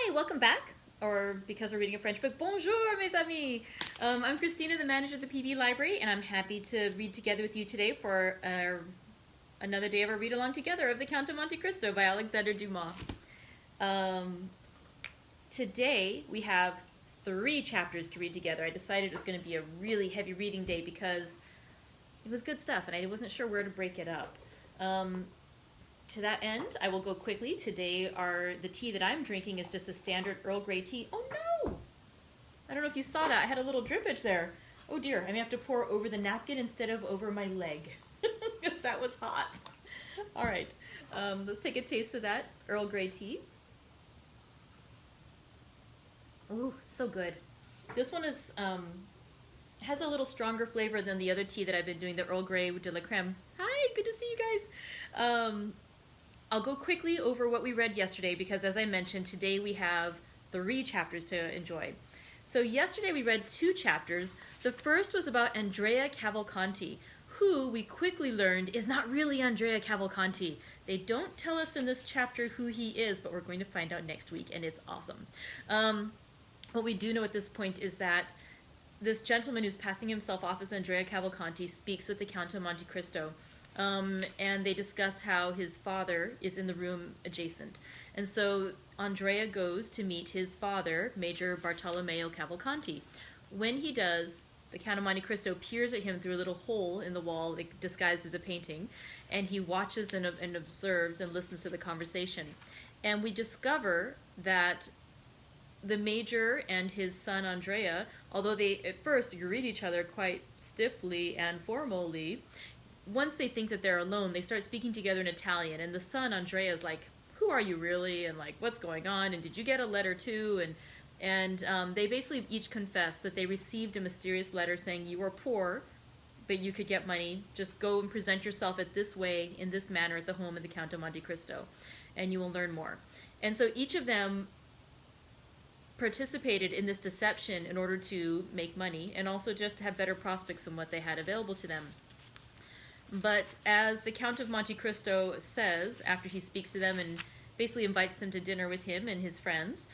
Hi, welcome back. Or because we're reading a French book, bonjour, mes amis. I'm Christina, the manager of the PB Library, and I'm happy to read together with you today for another day of our read-along together of the Count of Monte Cristo by Alexandre Dumas. Today, we have 3 chapters to read together. I decided it was going to be a really heavy reading day because it was good stuff, and I wasn't sure where to break it up. To that end, I will go quickly. Today, the tea that I'm drinking is just a standard Earl Grey tea. Oh no! I don't know if you saw that. I had a little drippage there. Oh dear, I may have to pour over the napkin instead of over my leg because that was hot. All right, let's take a taste of that Earl Grey tea. Ooh, so good. This one is has a little stronger flavor than the other tea that I've been doing, the Earl Grey de la Creme. Hi, good to see you guys. I'll go quickly over what we read yesterday because, as I mentioned, today we have 3 chapters to enjoy. So yesterday we read 2 chapters. The first was about Andrea Cavalcanti, who we quickly learned is not really Andrea Cavalcanti. They don't tell us in this chapter who he is, but we're going to find out next week, and it's awesome. What we do know at this point is that this gentleman who's passing himself off as Andrea Cavalcanti speaks with the Count of Monte Cristo. And they discuss how his father is in the room adjacent. And so Andrea goes to meet his father, Major Bartolomeo Cavalcanti. When he does, the Count of Monte Cristo peers at him through a little hole in the wall disguised as a painting, and he watches and observes and listens to the conversation. And we discover that the Major and his son Andrea, although they at first greet each other quite stiffly and formally, once they think that they're alone, they start speaking together in Italian. And the son, Andrea, is like, who are you really? And like, what's going on? And did you get a letter too? And they basically each confess that they received a mysterious letter saying, you are poor, but you could get money. Just go and present yourself at this way, in this manner, at the home of the Count of Monte Cristo, and you will learn more. And so each of them participated in this deception in order to make money and also just have better prospects than what they had available to them. But as the Count of Monte Cristo says, after he speaks to them and basically invites them to dinner with him and his friends,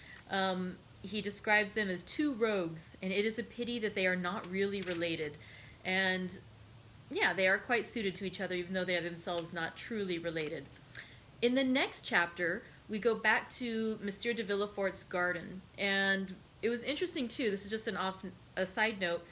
he describes them as 2 rogues, and it is a pity that they are not really related. And yeah, they are quite suited to each other, even though they are themselves not truly related. In the next chapter, we go back to Monsieur de Villaforte's garden, and it was interesting too. This is just a side note.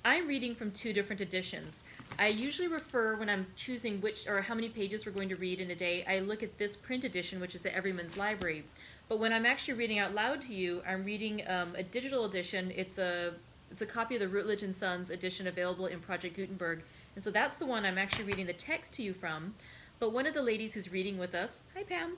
I'm reading from 2 different editions. I usually refer, when I'm choosing which or how many pages we're going to read in a day, I look at this print edition, which is at Everyman's Library. But when I'm actually reading out loud to you, I'm reading a digital edition. It's a copy of the Routledge and Sons edition available in Project Gutenberg. And so that's the one I'm actually reading the text to you from. But one of the ladies who's reading with us, hi Pam,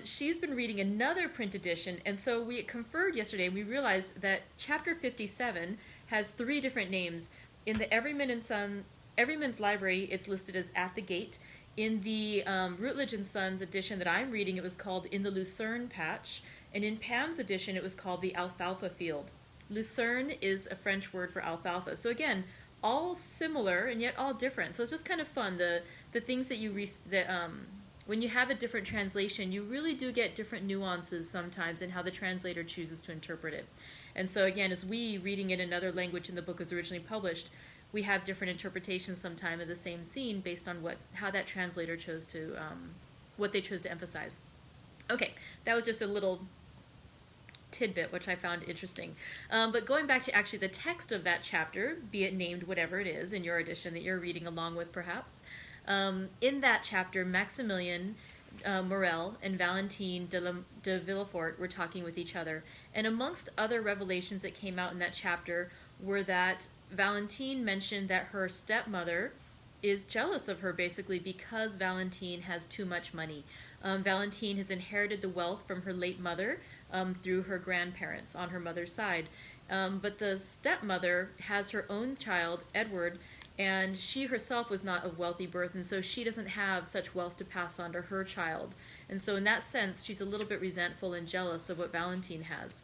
she's been reading another print edition. And so we conferred yesterday, and we realized that chapter 57 has 3 different names. In the Everyman's Library, it's listed as At the Gate. In the Routledge and Sons edition that I'm reading, it was called In the Lucerne Patch. And in Pam's edition, it was called The Alfalfa Field. Lucerne is a French word for alfalfa. So again, all similar and yet all different. So it's just kind of fun. The things that when you have a different translation, you really do get different nuances sometimes in how the translator chooses to interpret it. And so again, as we reading in another language in the book was originally published, we have different interpretations sometimes of the same scene based on how that translator chose to, what they chose to emphasize. Okay, that was just a little tidbit which I found interesting. But going back to actually the text of that chapter, be it named whatever it is in your edition that you're reading along with perhaps, in that chapter, Maximilien Morel and Valentine de Villaforte were talking with each other. And amongst other revelations that came out in that chapter were that Valentine mentioned that her stepmother is jealous of her basically because Valentine has too much money. Valentine has inherited the wealth from her late mother through her grandparents on her mother's side. But the stepmother has her own child, Edward, and she herself was not of wealthy birth, and so she doesn't have such wealth to pass on to her child. And so in that sense, she's a little bit resentful and jealous of what Valentine has.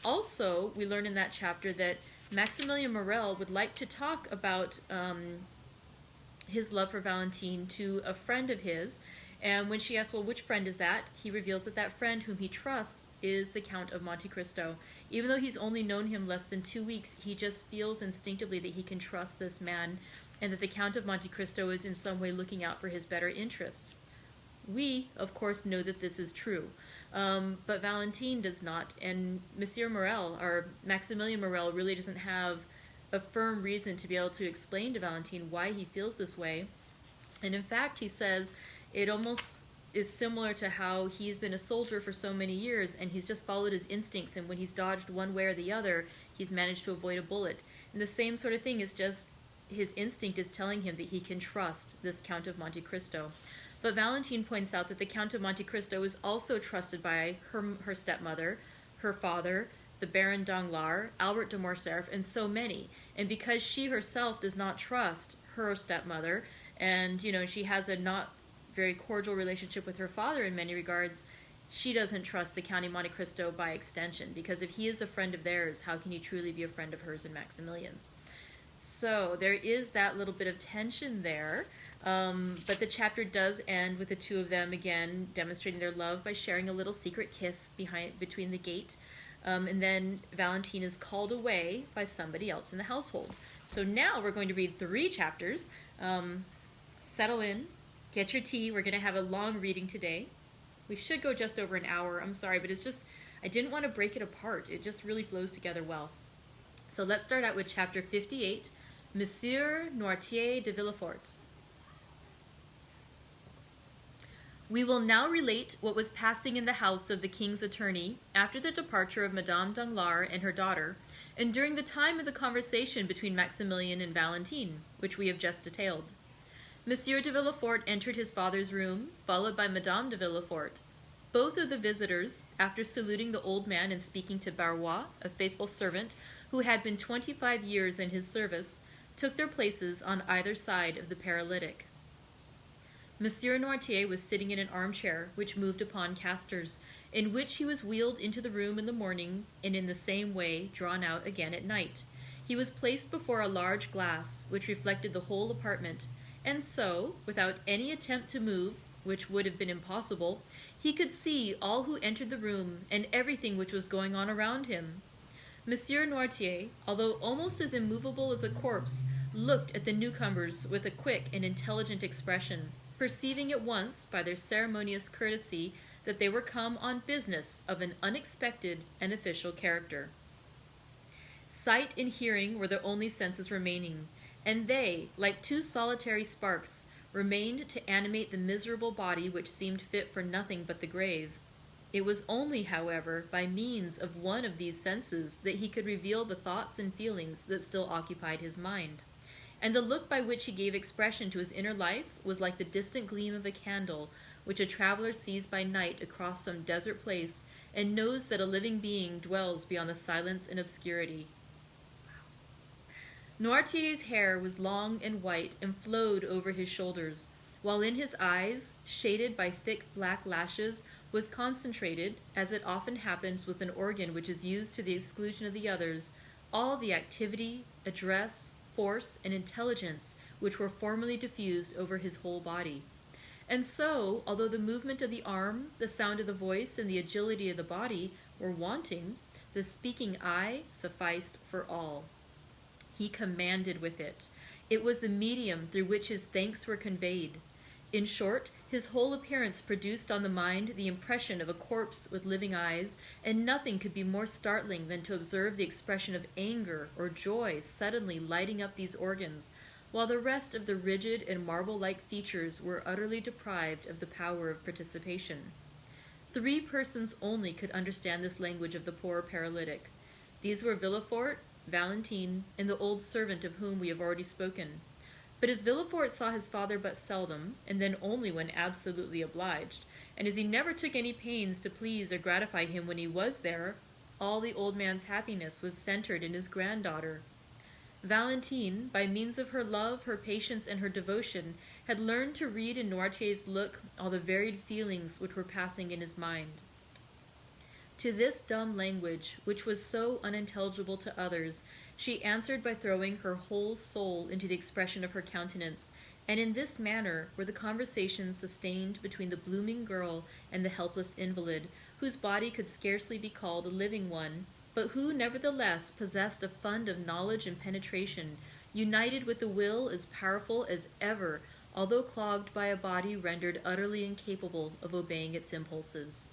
Also, we learn in that chapter that Maximilien Morel would like to talk about his love for Valentine to a friend of his, And when she asks, well, which friend is that? He reveals that that friend whom he trusts is the Count of Monte Cristo. Even though he's only known him less than 2 weeks, he just feels instinctively that he can trust this man and that the Count of Monte Cristo is in some way looking out for his better interests. We, of course, know that this is true, but Valentine does not, and Monsieur Morel, or Maximilien Morel, really doesn't have a firm reason to be able to explain to Valentine why he feels this way. And in fact, he says it almost is similar to how he's been a soldier for so many years and he's just followed his instincts, and when he's dodged one way or the other, he's managed to avoid a bullet. And the same sort of thing is just his instinct is telling him that he can trust this Count of Monte Cristo. But Valentine points out that the Count of Monte Cristo is also trusted by her stepmother, her father, the Baron Danglars, Albert de Morcerf, and so many. And because she herself does not trust her stepmother, and, she has a not very cordial relationship with her father in many regards, she doesn't trust the Count of Monte Cristo by extension, because if he is a friend of theirs, how can he truly be a friend of hers and Maximilian's? So there is that little bit of tension there, but the chapter does end with the two of them again demonstrating their love by sharing a little secret kiss between the gate, and then Valentine is called away by somebody else in the household. So now we're going to read 3 chapters. Settle in, get your tea. We're going to have a long reading today. We should go just over an hour. I'm sorry, but it's just, I didn't want to break it apart. It just really flows together well. So let's start out with chapter 58, Monsieur Norte de Villaforte. We will now relate what was passing in the house of the king's attorney after the departure of Madame Danglars and her daughter, and during the time of the conversation between Maximilien and Valentine, which we have just detailed. Monsieur de Villaforte entered his father's room, followed by Madame de Villaforte. Both of the visitors, after saluting the old man and speaking to Barrois, a faithful servant, who had been 25 years in his service, took their places on either side of the paralytic. Monsieur Norte was sitting in an armchair which moved upon casters, in which he was wheeled into the room in the morning and in the same way drawn out again at night. He was placed before a large glass which reflected the whole apartment, and so, without any attempt to move, which would have been impossible, he could see all who entered the room and everything which was going on around him. Monsieur Norte, although almost as immovable as a corpse, looked at the newcomers with a quick and intelligent expression, perceiving at once by their ceremonious courtesy that they were come on business of an unexpected and official character. Sight and hearing were the only senses remaining, and they, like 2 solitary sparks, remained to animate the miserable body which seemed fit for nothing but the grave. It was only, however, by means of one of these senses that he could reveal the thoughts and feelings that still occupied his mind. And the look by which he gave expression to his inner life was like the distant gleam of a candle, which a traveler sees by night across some desert place, and knows that a living being dwells beyond the silence and obscurity. Noirtier's hair was long and white and flowed over his shoulders, while in his eyes, shaded by thick black lashes, was concentrated, as it often happens with an organ which is used to the exclusion of the others, all the activity, address, force, and intelligence which were formerly diffused over his whole body. And so, although the movement of the arm, the sound of the voice, and the agility of the body were wanting, the speaking eye sufficed for all. He commanded with it. It was the medium through which his thanks were conveyed. In short, his whole appearance produced on the mind the impression of a corpse with living eyes, and nothing could be more startling than to observe the expression of anger or joy suddenly lighting up these organs, while the rest of the rigid and marble-like features were utterly deprived of the power of participation. 3 persons only could understand this language of the poor paralytic. These were Villaforte, Valentine, and the old servant of whom we have already spoken. But as Villaforte saw his father but seldom, and then only when absolutely obliged, and as he never took any pains to please or gratify him when he was there, all the old man's happiness was centered in his granddaughter. Valentine, by means of her love, her patience, and her devotion, had learned to read in Noirtier's look all the varied feelings which were passing in his mind. To this dumb language, which was so unintelligible to others, she answered by throwing her whole soul into the expression of her countenance, and in this manner were the conversations sustained between the blooming girl and the helpless invalid, whose body could scarcely be called a living one, but who nevertheless possessed a fund of knowledge and penetration, united with a will as powerful as ever, although clogged by a body rendered utterly incapable of obeying its impulses.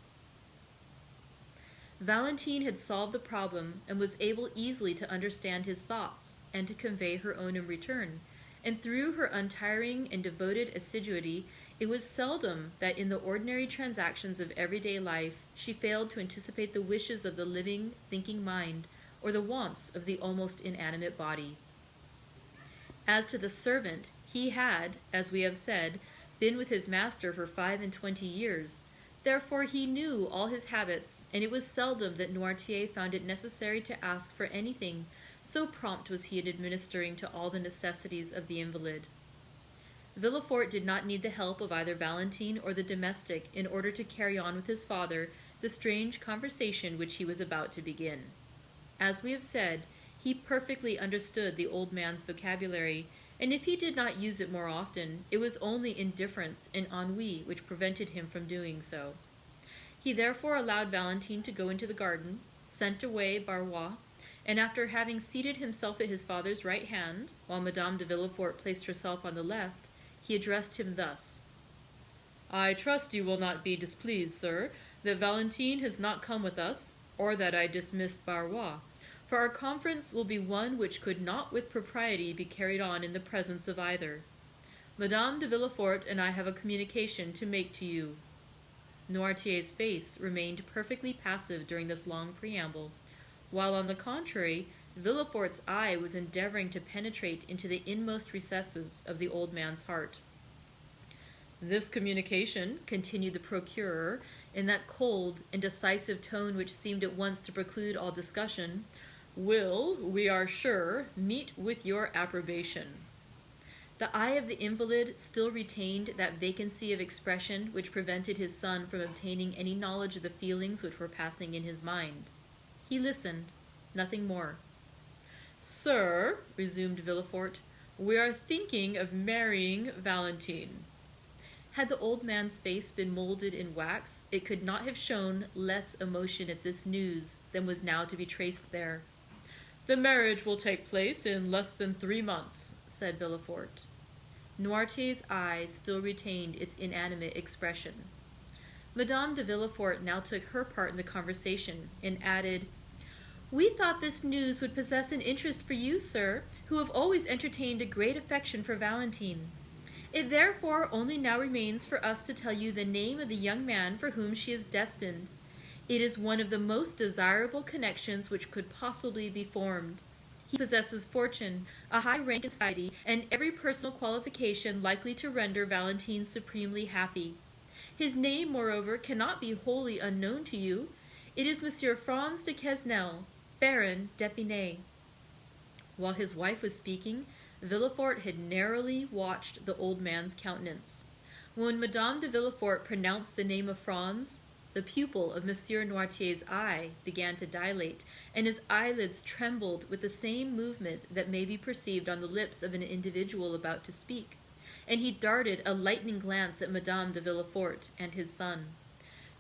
Valentine had solved the problem and was able easily to understand his thoughts and to convey her own in return, and through her untiring and devoted assiduity, it was seldom that in the ordinary transactions of everyday life she failed to anticipate the wishes of the living, thinking mind, or the wants of the almost inanimate body. As to the servant, he had, as we have said, been with his master for 25 years. Therefore he knew all his habits, and it was seldom that Noirtier found it necessary to ask for anything, so prompt was he in administering to all the necessities of the invalid. Villaforte did not need the help of either Valentine or the domestic in order to carry on with his father the strange conversation which he was about to begin. As we have said, he perfectly understood the old man's vocabulary, and if he did not use it more often, it was only indifference and ennui which prevented him from doing so. He therefore allowed Valentine to go into the garden, sent away Barrois, and after having seated himself at his father's right hand, while Madame de Villaforte placed herself on the left, he addressed him thus: "I trust you will not be displeased, sir, that Valentine has not come with us, or that I dismissed Barrois, for our conference will be one which could not with propriety be carried on in the presence of either. Madame de Villaforte and I have a communication to make to you." Noirtier's face remained perfectly passive during this long preamble, while on the contrary, Villaforte's eye was endeavoring to penetrate into the inmost recesses of the old man's heart. "This communication," continued the procureur, in that cold and decisive tone which seemed at once to preclude all discussion, "will, we are sure, meet with your approbation." The eye of the invalid still retained that vacancy of expression which prevented his son from obtaining any knowledge of the feelings which were passing in his mind. He listened, nothing more. "Sir," resumed Villaforte, "we are thinking of marrying Valentine." Had the old man's face been molded in wax, it could not have shown less emotion at this news than was now to be traced there. "The marriage will take place in less than 3 months," said Villaforte. Noirtier's eyes still retained its inanimate expression. Madame de Villaforte now took her part in the conversation, and added, "We thought this news would possess an interest for you, sir, who have always entertained a great affection for Valentine. It therefore only now remains for us to tell you the name of the young man for whom she is destined. It is one of the most desirable connections which could possibly be formed. He possesses fortune, a high rank in society, and every personal qualification likely to render Valentine supremely happy. His name, moreover, cannot be wholly unknown to you. It is Monsieur Franz de Quesnel, Baron d'Épinay." While his wife was speaking, Villaforte had narrowly watched the old man's countenance. When Madame de Villaforte pronounced the name of Franz, the pupil of Monsieur Noirtier's eye began to dilate, and his eyelids trembled with the same movement that may be perceived on the lips of an individual about to speak, and he darted a lightning glance at Madame de Villaforte and his son.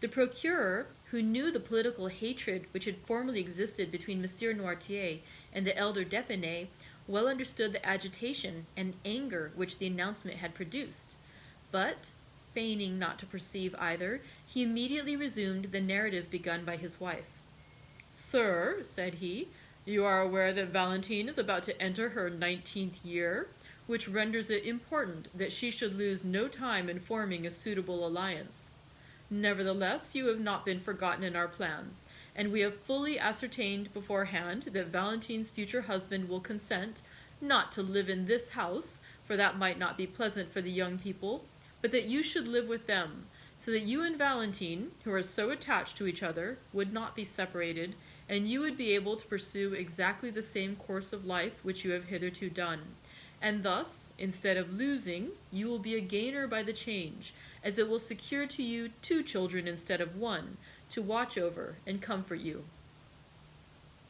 The procureur, who knew the political hatred which had formerly existed between Monsieur Noirtier and the elder d'Épinay, well understood the agitation and anger which the announcement had produced, but, feigning not to perceive either, he immediately resumed the narrative begun by his wife. "Sir," said he, "you are aware that Valentine is about to enter her 19th year, which renders it important that she should lose no time in forming a suitable alliance. Nevertheless, you have not been forgotten in our plans, and we have fully ascertained beforehand that Valentine's future husband will consent, not to live in this house, for that might not be pleasant for the young people, but that you should live with them, so that you and Valentine, who are so attached to each other, would not be separated, and you would be able to pursue exactly the same course of life which you have hitherto done. And thus, instead of losing, you will be a gainer by the change, as it will secure to you 2 children instead of 1, to watch over and comfort you."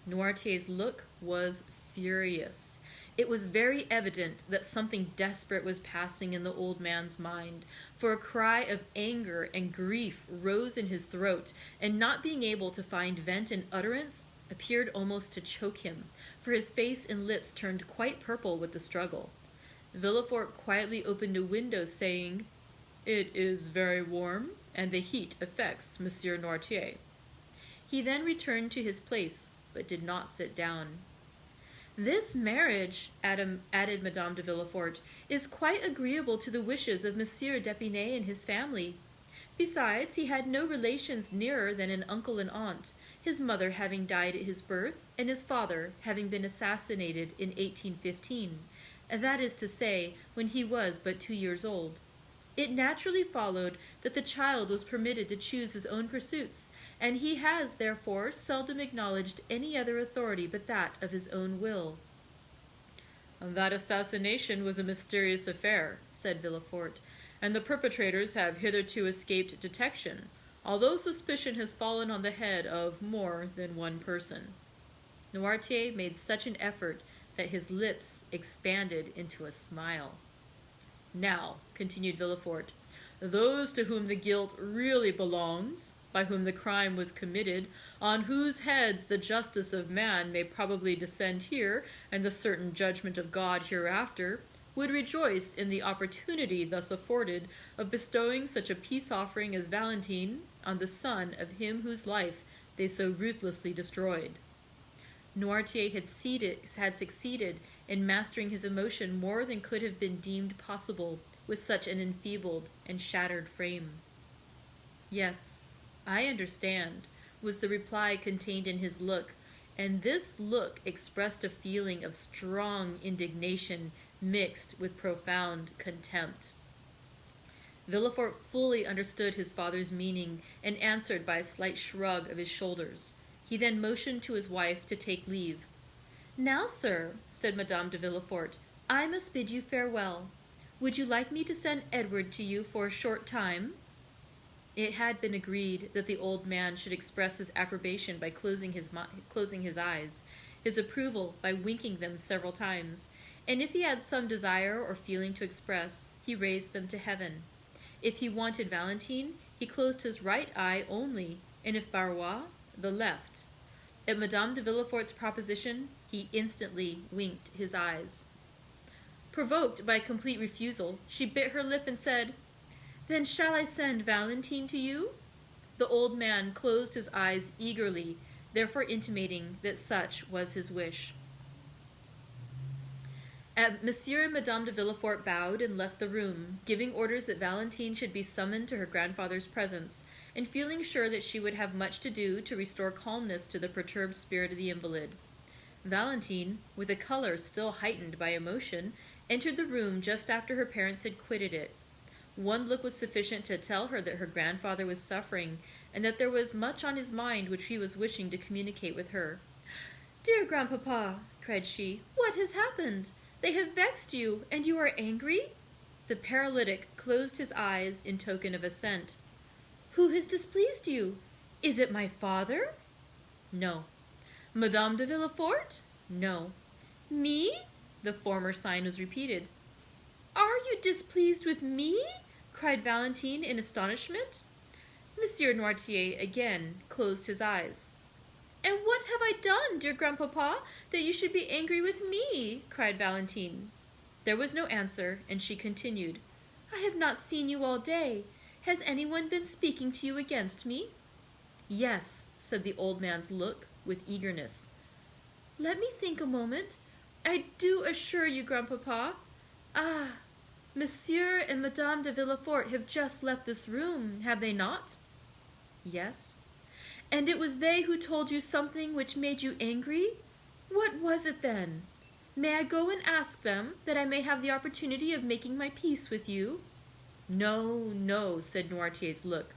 Noirtier's look was furious. It was very evident that something desperate was passing in the old man's mind, for a cry of anger and grief rose in his throat, and not being able to find vent in utterance, appeared almost to choke him, for his face and lips turned quite purple with the struggle. Villaforte quietly opened a window, saying, "It is very warm, and the heat affects Monsieur Norte." He then returned to his place, but did not sit down. "This marriage," added Madame de Villaforte, "is quite agreeable to the wishes of Monsieur d'Épinay and his family. Besides, he had no relations nearer than an uncle and aunt, his mother having died at his birth, and his father having been assassinated in 1815, that is to say, when he was but 2 years old. It naturally followed that the child was permitted to choose his own pursuits, and he has, therefore, seldom acknowledged any other authority but that of his own will." "That assassination was a mysterious affair," said Villaforte, "and the perpetrators have hitherto escaped detection, although suspicion has fallen on the head of more than one person." Noirtier made such an effort that his lips expanded into a smile. "Now," continued Villaforte, "those to whom the guilt really belongs, by whom the crime was committed, on whose heads the justice of man may probably descend here, and the certain judgment of God hereafter, would rejoice in the opportunity thus afforded of bestowing such a peace-offering as Valentine on the son of him whose life they so ruthlessly destroyed." Noirtier had succeeded in mastering his emotion more than could have been deemed possible with such an enfeebled and shattered frame. "Yes, I understand," was the reply contained in his look, and this look expressed a feeling of strong indignation mixed with profound contempt. Villaforte fully understood his father's meaning and answered by a slight shrug of his shoulders. He then motioned to his wife to take leave. "Now, sir," said Madame de Villaforte, "I must bid you farewell. Would you like me to send Edward to you for a short time?" It had been agreed that the old man should express his approbation by closing his eyes, his approval by winking them several times, and if he had some desire or feeling to express, he raised them to heaven. If he wanted Valentine, he closed his right eye only, and if Barrois, the left. At Madame de Villaforte's proposition, he instantly winked his eyes. Provoked by complete refusal, she bit her lip and said, "Then shall I send Valentine to you?" The old man closed his eyes eagerly, therefore intimating that such was his wish. Monsieur and Madame de Villaforte bowed and left the room, giving orders that Valentine should be summoned to her grandfather's presence, and feeling sure that she would have much to do to restore calmness to the perturbed spirit of the invalid. Valentine, with a color still heightened by emotion, entered the room just after her parents had quitted it. One look was sufficient to tell her that her grandfather was suffering, and that there was much on his mind which he was wishing to communicate with her. "Dear grandpapa," cried she, "what has happened? They have vexed you, and you are angry?" The paralytic closed his eyes in token of assent. "Who has displeased you? Is it my father?" "No." "Madame de Villaforte?" "No." "Me?" The former sign was repeated. "Are you displeased with me?" cried Valentine in astonishment. Monsieur Noirtier again closed his eyes. "And what have I done, dear grandpapa, that you should be angry with me?" cried Valentine. There was no answer, and she continued, "I have not seen you all day. Has anyone been speaking to you against me?" "Yes," said the old man's look with eagerness. "Let me think a moment. I do assure you, grandpapa. Ah, Monsieur and Madame de Villaforte have just left this room, have they not?" "Yes." "And it was they who told you something which made you angry? What was it then? May I go and ask them, that I may have the opportunity of making my peace with you?" "No, no," said Noirtier's look.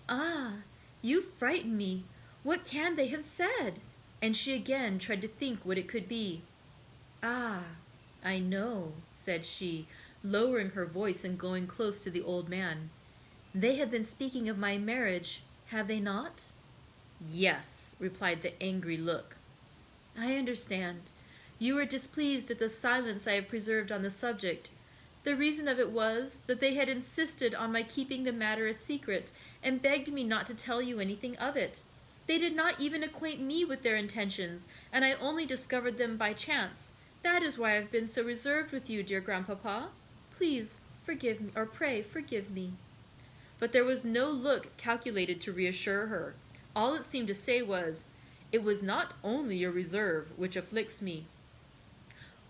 "Ah, you frighten me. What can they have said?" And she again tried to think what it could be. "Ah, I know," said she, lowering her voice and going close to the old man. "They have been speaking of my marriage, have they not?" "Yes," replied the angry look. "I understand. You are displeased at the silence I have preserved on the subject. The reason of it was that they had insisted on my keeping the matter a secret, and begged me not to tell you anything of it. They did not even acquaint me with their intentions, and I only discovered them by chance. That is why I have been so reserved with you, dear grandpapa. Please forgive me, or pray forgive me. But there was no look calculated to reassure her. All it seemed to say was, "It was not only your reserve which afflicts me."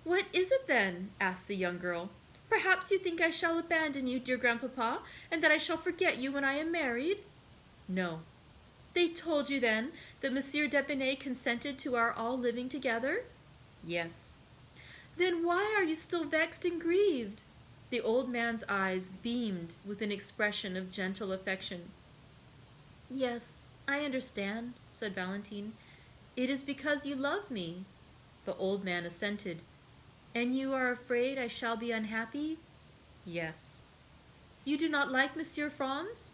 "What is it then?" asked the young girl. "Perhaps you think I shall abandon you, dear grandpapa, and that I shall forget you when I am married?" "No." "They told you, then, that Monsieur d'Épinay consented to our all living together?" "Yes." "Then why are you still vexed and grieved?" The old man's eyes beamed with an expression of gentle affection. "Yes, I understand," said Valentine. "It is because you love me." The old man assented. "And you are afraid I shall be unhappy?" "Yes." "You do not like Monsieur Franz?"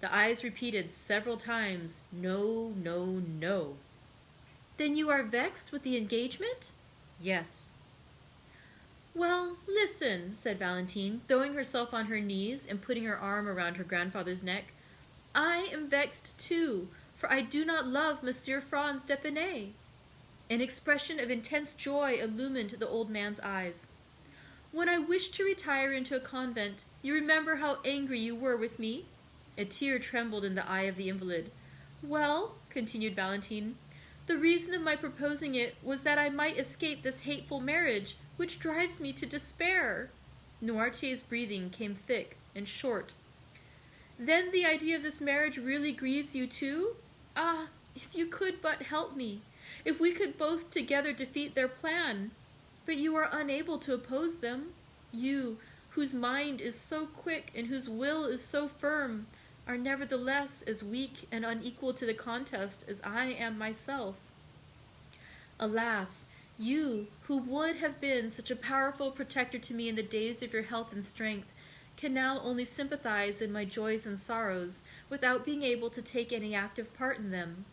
The eyes repeated several times, "No, no, no." "Then you are vexed with the engagement?" "Yes." "Well, listen," said Valentine, throwing herself on her knees and putting her arm around her grandfather's neck. "I am vexed too, for I do not love Monsieur Franz d'Épinay." An expression of intense joy illumined the old man's eyes. "When I wished to retire into a convent, you remember how angry you were with me?" A tear trembled in the eye of the invalid. "Well," continued Valentine, "the reason of my proposing it was that I might escape this hateful marriage, which drives me to despair." Noirtier's breathing came thick and short. "Then the idea of this marriage really grieves you too? Ah, if you could but help me! If we could both together defeat their plan! But you are unable to oppose them. You, whose mind is so quick and whose will is so firm, are nevertheless as weak and unequal to the contest as I am myself. Alas, you, who would have been such a powerful protector to me in the days of your health and strength, can now only sympathize in my joys and sorrows, without being able to take any active part in them.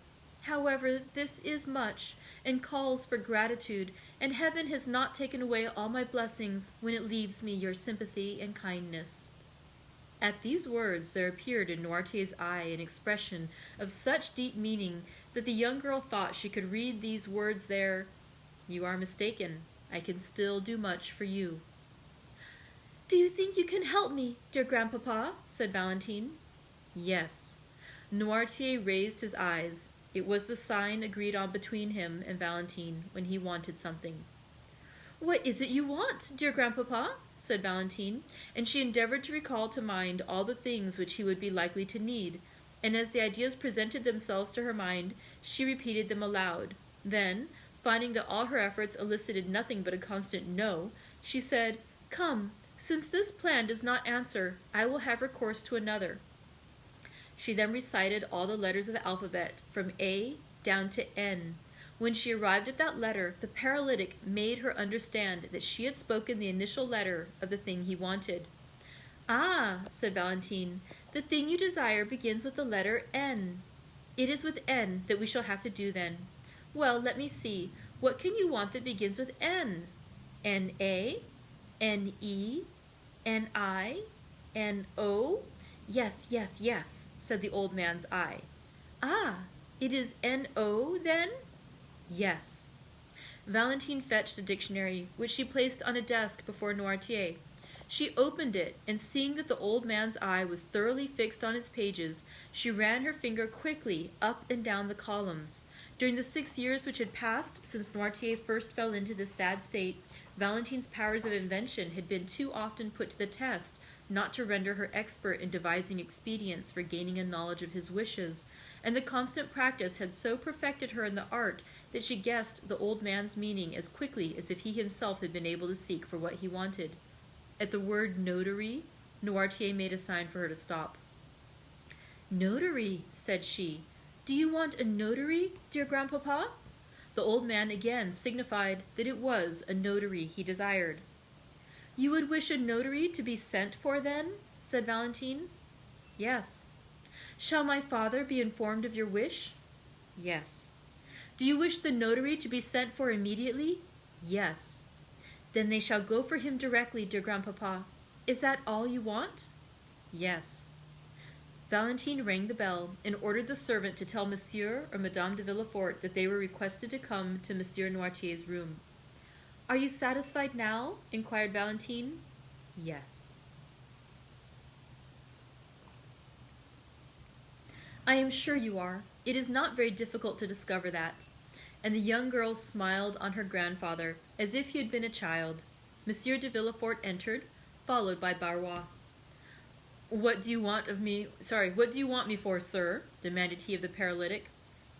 However, this is much, and calls for gratitude, and heaven has not taken away all my blessings when it leaves me your sympathy and kindness." At these words there appeared in Noirtier's eye an expression of such deep meaning that the young girl thought she could read these words there: "You are mistaken. I can still do much for you." "Do you think you can help me, dear grandpapa?" said Valentine. "Yes." Noirtier raised his eyes. It was the sign agreed on between him and Valentine when he wanted something. "What is it you want, dear grandpapa?" said Valentine, and she endeavored to recall to mind all the things which he would be likely to need, and as the ideas presented themselves to her mind, she repeated them aloud. Then, finding that all her efforts elicited nothing but a constant "no," she said, "Come, since this plan does not answer, I will have recourse to another." She then recited all the letters of the alphabet, from A down to N. When she arrived at that letter, the paralytic made her understand that she had spoken the initial letter of the thing he wanted. "Ah," said Valentine, "the thing you desire begins with the letter N. It is with N that we shall have to do then. Well, let me see. What can you want that begins with N? N-A? N-E? N-I? N-O? Yes, yes, yes," said the old man's eye. "Ah, it is N-O, then?" "Yes." Valentine fetched a dictionary, which she placed on a desk before Noirtier. She opened it, and seeing that the old man's eye was thoroughly fixed on its pages, she ran her finger quickly up and down the columns. During the 6 years which had passed since Noirtier first fell into this sad state, Valentine's powers of invention had been too often put to the test not to render her expert in devising expedients for gaining a knowledge of his wishes, and the constant practice had so perfected her in the art that she guessed the old man's meaning as quickly as if he himself had been able to seek for what he wanted. At the word notary, Noirtier made a sign for her to stop. "Notary," said she. "Do you want a notary, dear grandpapa?" The old man again signified that it was a notary he desired. "You would wish a notary to be sent for, then?" said Valentine. "Yes." "Shall my father be informed of your wish?" "Yes." "Do you wish the notary to be sent for immediately?" Yes. Then they shall go for him directly, dear grandpapa. Is that all you want? Yes. Valentine rang the bell and ordered the servant to tell Monsieur or Madame de Villaforte that they were requested to come to Monsieur Noirtier's room. Are you satisfied now? Inquired Valentine. Yes. I am sure you are. It is not very difficult to discover that. And the young girl smiled on her grandfather as if he had been a child. Monsieur de Villaforte entered, followed by Barrois. What do you want me for, sir? Demanded he of the paralytic.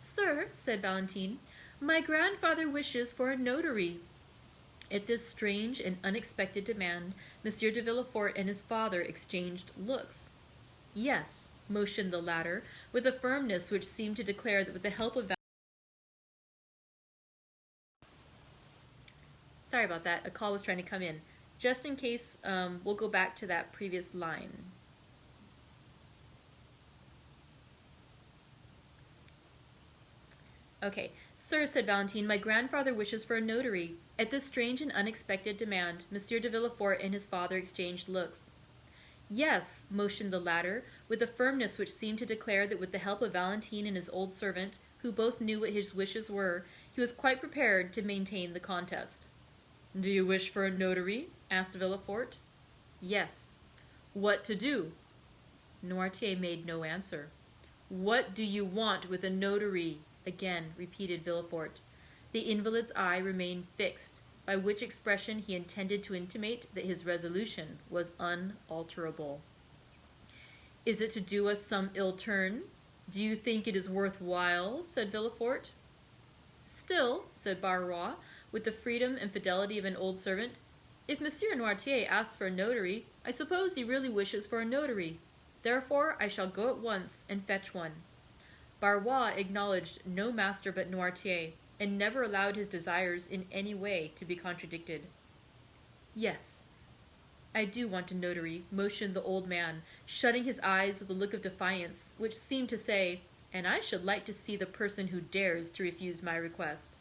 Sir, said Valentine, my grandfather wishes for a notary. At this strange and unexpected demand, Monsieur de Villaforte and his father exchanged looks. Yes, motioned the latter, with a firmness which seemed to declare that with the help of Sorry about that, a call was trying to come in. Just in case, we'll go back to that previous line. Okay. Sir, said Valentine, my grandfather wishes for a notary. At this strange and unexpected demand, Monsieur de Villaforte and his father exchanged looks. Yes, motioned the latter, with a firmness which seemed to declare that with the help of Valentine and his old servant, who both knew what his wishes were, he was quite prepared to maintain the contest. Do you wish for a notary? Asked Villaforte. Yes. What to do? Noirtier made no answer. What do you want with a notary? Again repeated Villaforte. The invalid's eye remained fixed, by which expression he intended to intimate that his resolution was unalterable. Is it to do us some ill turn? Do you think it is worth while? Said Villaforte. Still, said Barrois, with the freedom and fidelity of an old servant, if Monsieur Noirtier asks for a notary, I suppose he really wishes for a notary. Therefore I shall go at once and fetch one. Barrois acknowledged no master but Noirtier, and never allowed his desires in any way to be contradicted. Yes, I do want a notary, motioned the old man, shutting his eyes with a look of defiance, which seemed to say, and I should like to see the person who dares to refuse my request.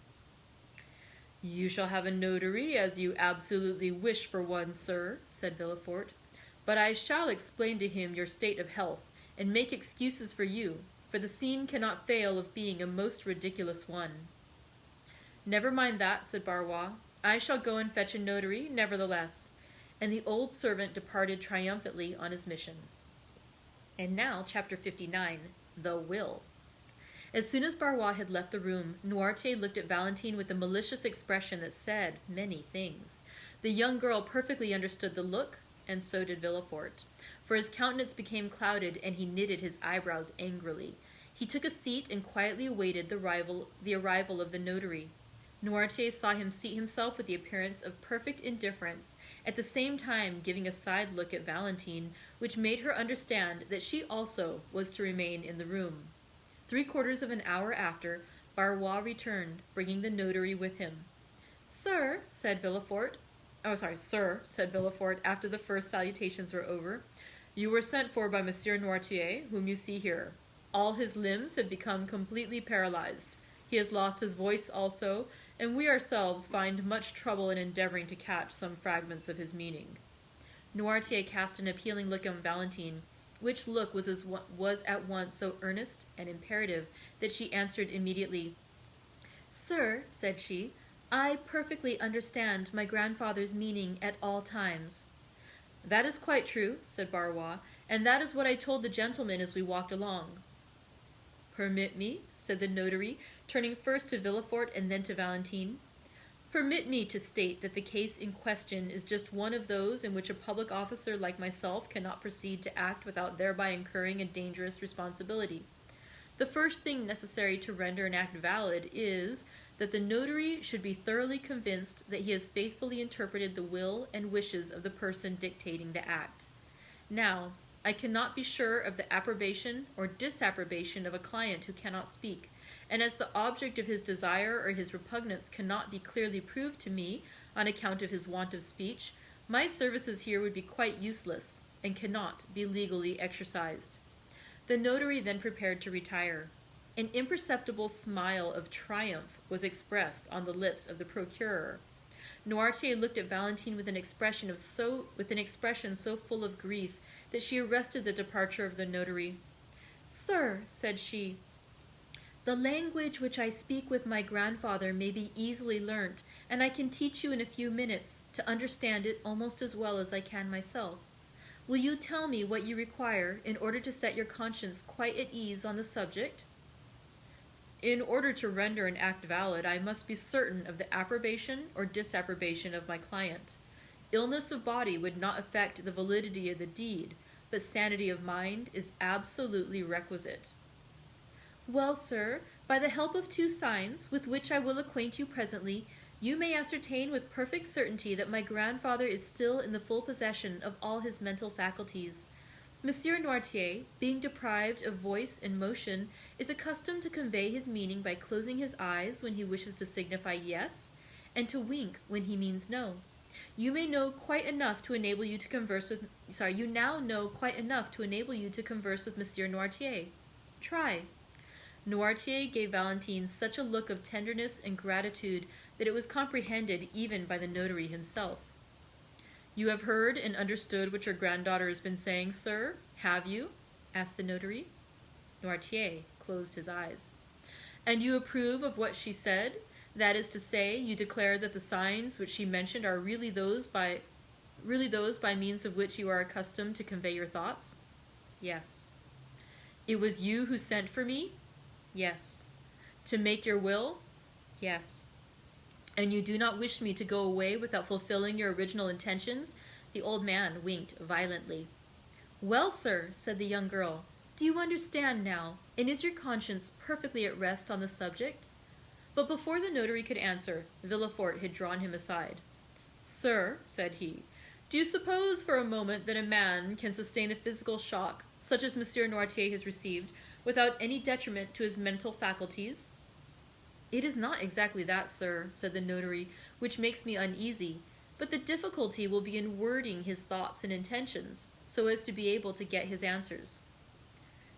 You shall have a notary as you absolutely wish for one, sir, said Villaforte, but I shall explain to him your state of health, and make excuses for you, for the scene cannot fail of being a most ridiculous one. Never mind that, said Barrois. I shall go and fetch a notary, nevertheless. And the old servant departed triumphantly on his mission. And now, chapter 59, The Will. As soon as Barrois had left the room, Noirtier looked at Valentine with a malicious expression that said many things. The young girl perfectly understood the look, and so did Villaforte, for his countenance became clouded, and he knitted his eyebrows angrily. He took a seat and quietly awaited the arrival of the notary. Noirtier saw him seat himself with the appearance of perfect indifference, at the same time giving a side look at Valentine, which made her understand that she also was to remain in the room. 3/4 of an hour after, Barrois returned, bringing the notary with him. Sir, said Villaforte, after the first salutations were over, you were sent for by Monsieur Noirtier, whom you see here. All his limbs have become completely paralyzed. He has lost his voice also, and we ourselves find much trouble in endeavoring to catch some fragments of his meaning. Noirtier cast an appealing look on Valentine, which look was at once so earnest and imperative that she answered immediately. Sir, said she, I perfectly understand my grandfather's meaning at all times. That is quite true, said Barrois, and that is what I told the gentleman as we walked along. Permit me, said the notary, turning first to Villaforte and then to Valentine. Permit me to state that the case in question is just one of those in which a public officer like myself cannot proceed to act without thereby incurring a dangerous responsibility. The first thing necessary to render an act valid is that the notary should be thoroughly convinced that he has faithfully interpreted the will and wishes of the person dictating the act. Now, I cannot be sure of the approbation or disapprobation of a client who cannot speak, and as the object of his desire or his repugnance cannot be clearly proved to me on account of his want of speech, my services here would be quite useless and cannot be legally exercised. The notary then prepared to retire. An imperceptible smile of triumph was expressed on the lips of the procurer. Noirtier looked at Valentine with an expression so full of grief that she arrested the departure of the notary. "Sir," said she, "the language which I speak with my grandfather may be easily learnt, and I can teach you in a few minutes to understand it almost as well as I can myself. Will you tell me what you require in order to set your conscience quite at ease on the subject?" "In order to render an act valid, I must be certain of the approbation or disapprobation of my client. Illness of body would not affect the validity of the deed, but sanity of mind is absolutely requisite." "Well, sir, by the help of 2 signs, with which I will acquaint you presently, you may ascertain with perfect certainty that my grandfather is still in the full possession of all his mental faculties. Monsieur Noirtier, being deprived of voice and motion, is accustomed to convey his meaning by closing his eyes when he wishes to signify yes, and to wink when he means no. You now know quite enough to enable you to converse with Monsieur Noirtier. Try." Noirtier gave Valentine such a look of tenderness and gratitude that it was comprehended even by the notary himself. "You have heard and understood what your granddaughter has been saying, sir, have you?" asked the notary. Noirtier closed his eyes. "And you approve of what she said? That is to say, you declare that the signs which she mentioned are really those by means of which you are accustomed to convey your thoughts?" "Yes." "It was you who sent for me?" "Yes." "To make your will?" "Yes." "And you do not wish me to go away without fulfilling your original intentions?" The old man winked violently. "Well, sir," said the young girl, "do you understand now, and is your conscience perfectly at rest on the subject?" But before the notary could answer, Villaforte had drawn him aside. "Sir," said he, "do you suppose for a moment that a man can sustain a physical shock, such as Monsieur Noirtier has received, without any detriment to his mental faculties?" "It is not exactly that, sir," said the notary, "which makes me uneasy, but the difficulty will be in wording his thoughts and intentions, so as to be able to get his answers."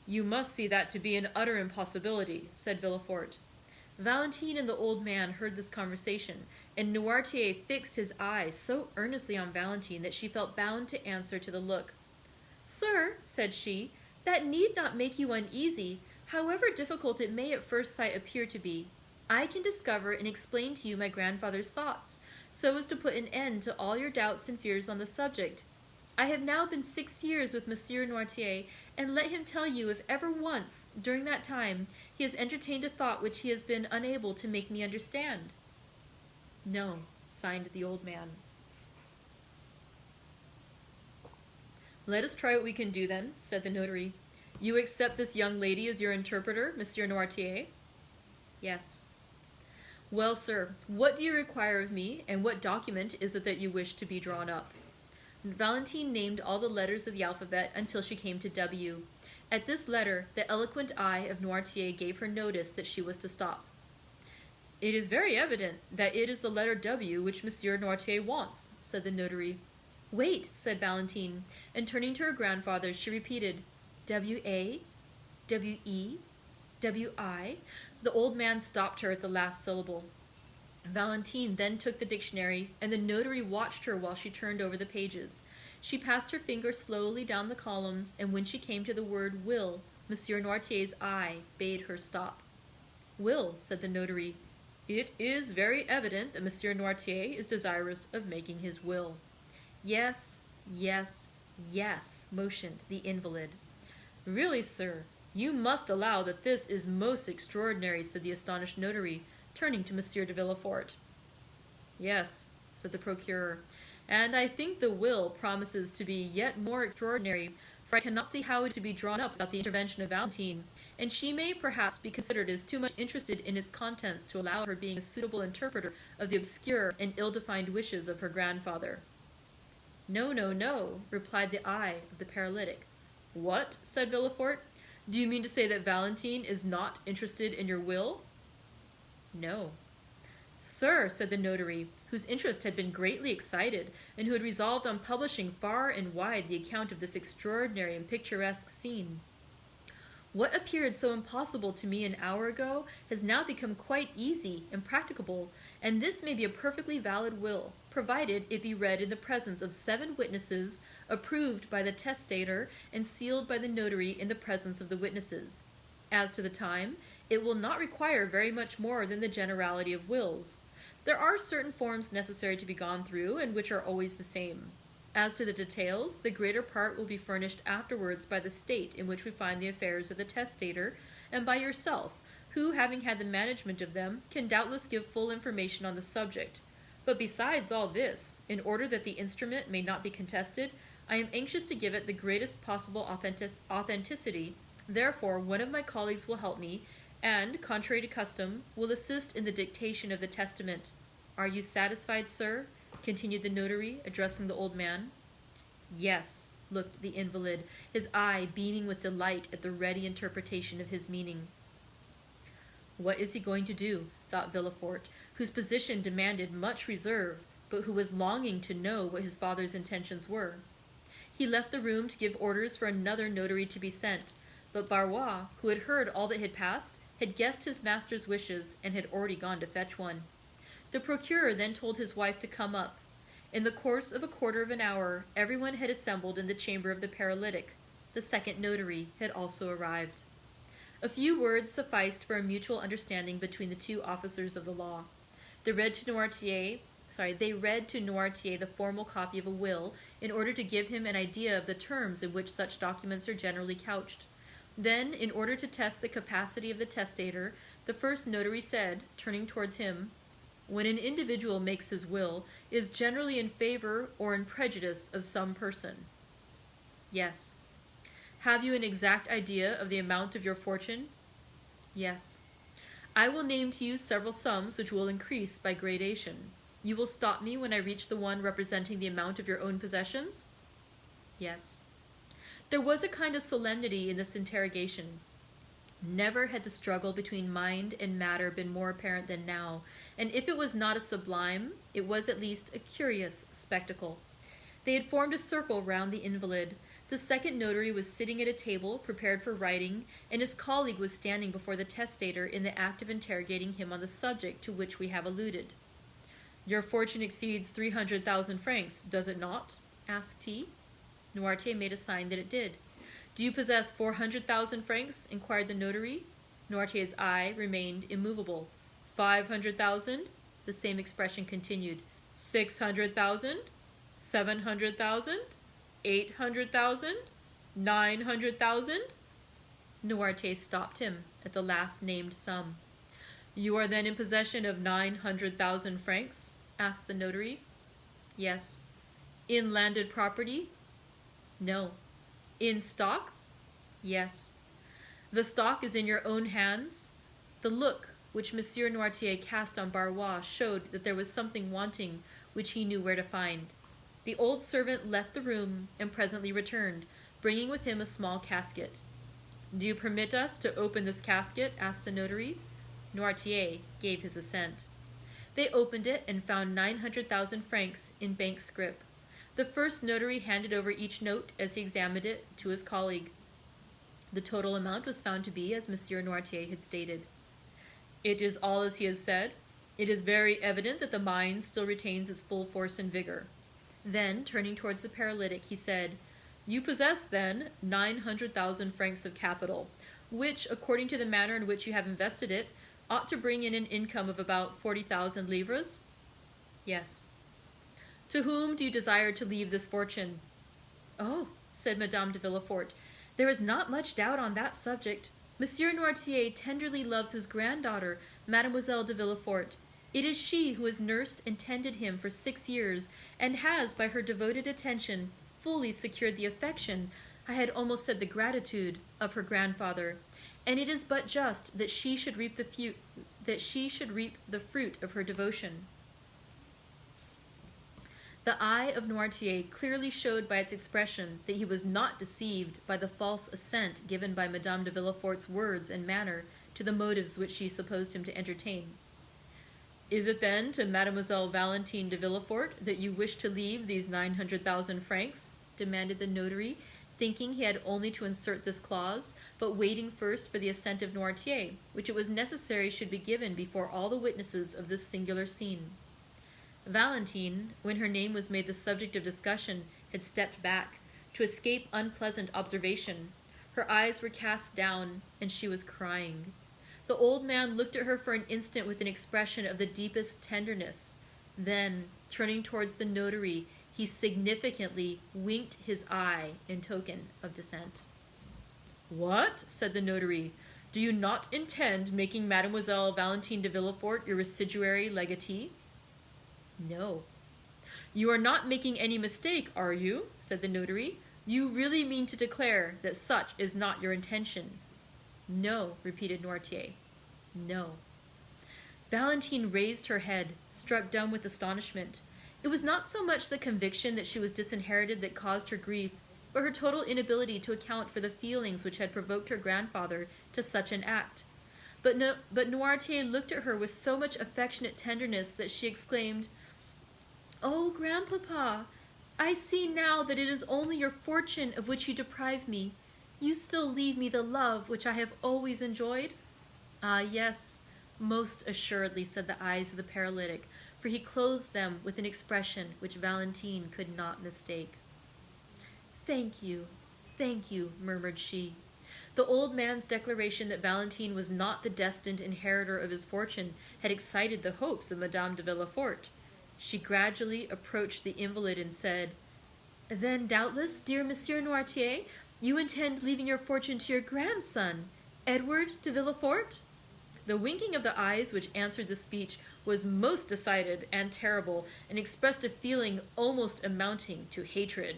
"You must see that to be an utter impossibility," said Villaforte. Valentine and the old man heard this conversation, and Noirtier fixed his eyes so earnestly on Valentine that she felt bound to answer to the look. "Sir," said she, "that need not make you uneasy, however difficult it may at first sight appear to be. I can discover and explain to you my grandfather's thoughts, so as to put an end to all your doubts and fears on the subject. I have now been 6 years with Monsieur Noirtier, and let him tell you if ever once, during that time, he has entertained a thought which he has been unable to make me understand." "No," signed the old man. "Let us try what we can do, then," said the notary. "You accept this young lady as your interpreter, Monsieur Noirtier?" "Yes." "Well, sir, what do you require of me, and what document is it that you wish to be drawn up?" Valentine named all the letters of the alphabet until she came to W. At this letter, the eloquent eye of Noirtier gave her notice that she was to stop. "It is very evident that it is the letter W which Monsieur Noirtier wants," said the notary. "Wait," said Valentine, and turning to her grandfather, she repeated, "W-A, W-E, W-I." The old man stopped her at the last syllable. Valentine then took the dictionary, and the notary watched her while she turned over the pages. She passed her finger slowly down the columns, and when she came to the word will, Monsieur Noirtier's eye bade her stop. "Will," said the notary. "It is very evident that Monsieur Noirtier is desirous of making his will." "Yes, yes, yes," motioned the invalid. "Really, sir, you must allow that this is most extraordinary," said the astonished notary, turning to Monsieur de Villaforte. "Yes," said the procureur, "and I think the will promises to be yet more extraordinary, for I cannot see how it is to be drawn up without the intervention of Valentine, and she may perhaps be considered as too much interested in its contents to allow her being a suitable interpreter of the obscure and ill-defined wishes of her grandfather." "No, no, no," replied the eye of the paralytic. "What?" said Villaforte. "Do you mean to say that Valentine is not interested in your will?" "No." "Sir," said the notary, whose interest had been greatly excited, and who had resolved on publishing far and wide the account of this extraordinary and picturesque scene, What appeared so impossible to me an hour ago has now become quite easy and practicable, and this may be a perfectly valid will, provided it be read in the presence of 7 witnesses, approved by the testator, and sealed by the notary in the presence of the witnesses. As to the time, it will not require very much more than the generality of wills. There are certain forms necessary to be gone through, and which are always the same. As to the details, the greater part will be furnished afterwards by the state in which we find the affairs of the testator, and by yourself, who, having had the management of them, can doubtless give full information on the subject. But besides all this, in order that the instrument may not be contested, I am anxious to give it the greatest possible authenticity. Therefore, one of my colleagues will help me, and, contrary to custom, will assist in the dictation of the testament. Are you satisfied, sir? Continued the notary, addressing the old man. Yes, looked the invalid, his eye beaming with delight at the ready interpretation of his meaning. What is he going to do? Thought Villaforte, whose position demanded much reserve, but who was longing to know what his father's intentions were. He left the room to give orders for another notary to be sent, but Barrois, who had heard all that had passed, had guessed his master's wishes, and had already gone to fetch one. The procurer then told his wife to come up. In the course of a quarter of an hour, everyone had assembled in the chamber of the paralytic. The second notary had also arrived. A few words sufficed for a mutual understanding between the 2 officers of the law. They read to Noirtier the formal copy of a will in order to give him an idea of the terms in which such documents are generally couched. Then, in order to test the capacity of the testator, the first notary said, turning towards him, "When an individual makes his will, it is generally in favor or in prejudice of some person." "Yes." "Have you an exact idea of the amount of your fortune?" "Yes." "I will name to you several sums which will increase by gradation. You will stop me when I reach the one representing the amount of your own possessions?" "Yes." There was a kind of solemnity in this interrogation. Never had the struggle between mind and matter been more apparent than now, and if it was not a sublime, it was at least a curious spectacle. They had formed a circle round the invalid. The second notary was sitting at a table prepared for writing, and his colleague was standing before the testator in the act of interrogating him on the subject to which we have alluded. "Your fortune exceeds 300,000 francs, does it not?" asked he. Noirtier made a sign that it did. "Do you possess 400,000 francs?" inquired the notary. Noirtier's eye remained immovable. 500,000? The same expression continued. 600,000? 700,000? 800,000? 900,000? Noirtier stopped him at the last named sum. "You are then in possession of 900,000 francs?" asked the notary. "Yes." "In landed property?" "No." "In stock?" "Yes." "The stock is in your own hands?" The look which Monsieur Noirtier cast on Barrois showed that there was something wanting which he knew where to find. The old servant left the room and presently returned, bringing with him a small casket. "Do you permit us to open this casket?" asked the notary. Noirtier gave his assent. They opened it and found 900,000 francs in bank scrip. The first notary handed over each note as he examined it to his colleague. The total amount was found to be as Monsieur Noirtier had stated. "It is all as he has said. It is very evident that the mind still retains its full force and vigor." Then, turning towards the paralytic, he said, "You possess, then, 900,000 francs of capital, which, according to the manner in which you have invested it, ought to bring in an income of about 40,000 livres?" "Yes." "To whom do you desire to leave this fortune?" "Oh," said Madame de Villaforte, "there is not much doubt on that subject. Monsieur Noirtier tenderly loves his granddaughter, Mademoiselle de Villaforte. It is she who has nursed and tended him for 6 years, and has, by her devoted attention, fully secured the affection, I had almost said the gratitude, of her grandfather, and it is but just that she should reap the fruit of her devotion." The eye of Noirtier clearly showed by its expression that he was not deceived by the false assent given by Madame de Villaforte's words and manner to the motives which she supposed him to entertain. "Is it then to Mademoiselle Valentine de Villaforte that you wish to leave these 900,000 francs?" demanded the notary, thinking he had only to insert this clause, but waiting first for the assent of Noirtier, which it was necessary should be given before all the witnesses of this singular scene. Valentine, when her name was made the subject of discussion, had stepped back, to escape unpleasant observation. Her eyes were cast down, and she was crying. The old man looked at her for an instant with an expression of the deepest tenderness. Then, turning towards the notary, he significantly winked his eye in token of dissent. "What?" said the notary. "Do you not intend making Mademoiselle Valentine de Villaforte your residuary legatee?" "No." "You are not making any mistake, are you?" said the notary. "You really mean to declare that such is not your intention?" "No," repeated Noirtier. "No." Valentine raised her head, struck dumb with astonishment. It was not so much the conviction that she was disinherited that caused her grief, but her total inability to account for the feelings which had provoked her grandfather to such an act. But Noirtier looked at her with so much affectionate tenderness that she exclaimed, "Oh, grandpapa, I see now that it is only your fortune of which you deprive me. You still leave me the love which I have always enjoyed?" "Ah, yes, most assuredly," said the eyes of the paralytic, for he closed them with an expression which Valentine could not mistake. Thank you," murmured she. The old man's declaration that Valentine was not the destined inheritor of his fortune had excited the hopes of Madame de Villaforte. She gradually approached the invalid and said, "Then doubtless, dear Monsieur Noirtier, you intend leaving your fortune to your grandson, Edward de Villaforte?" The winking of the eyes which answered the speech was most decided and terrible, and expressed a feeling almost amounting to hatred.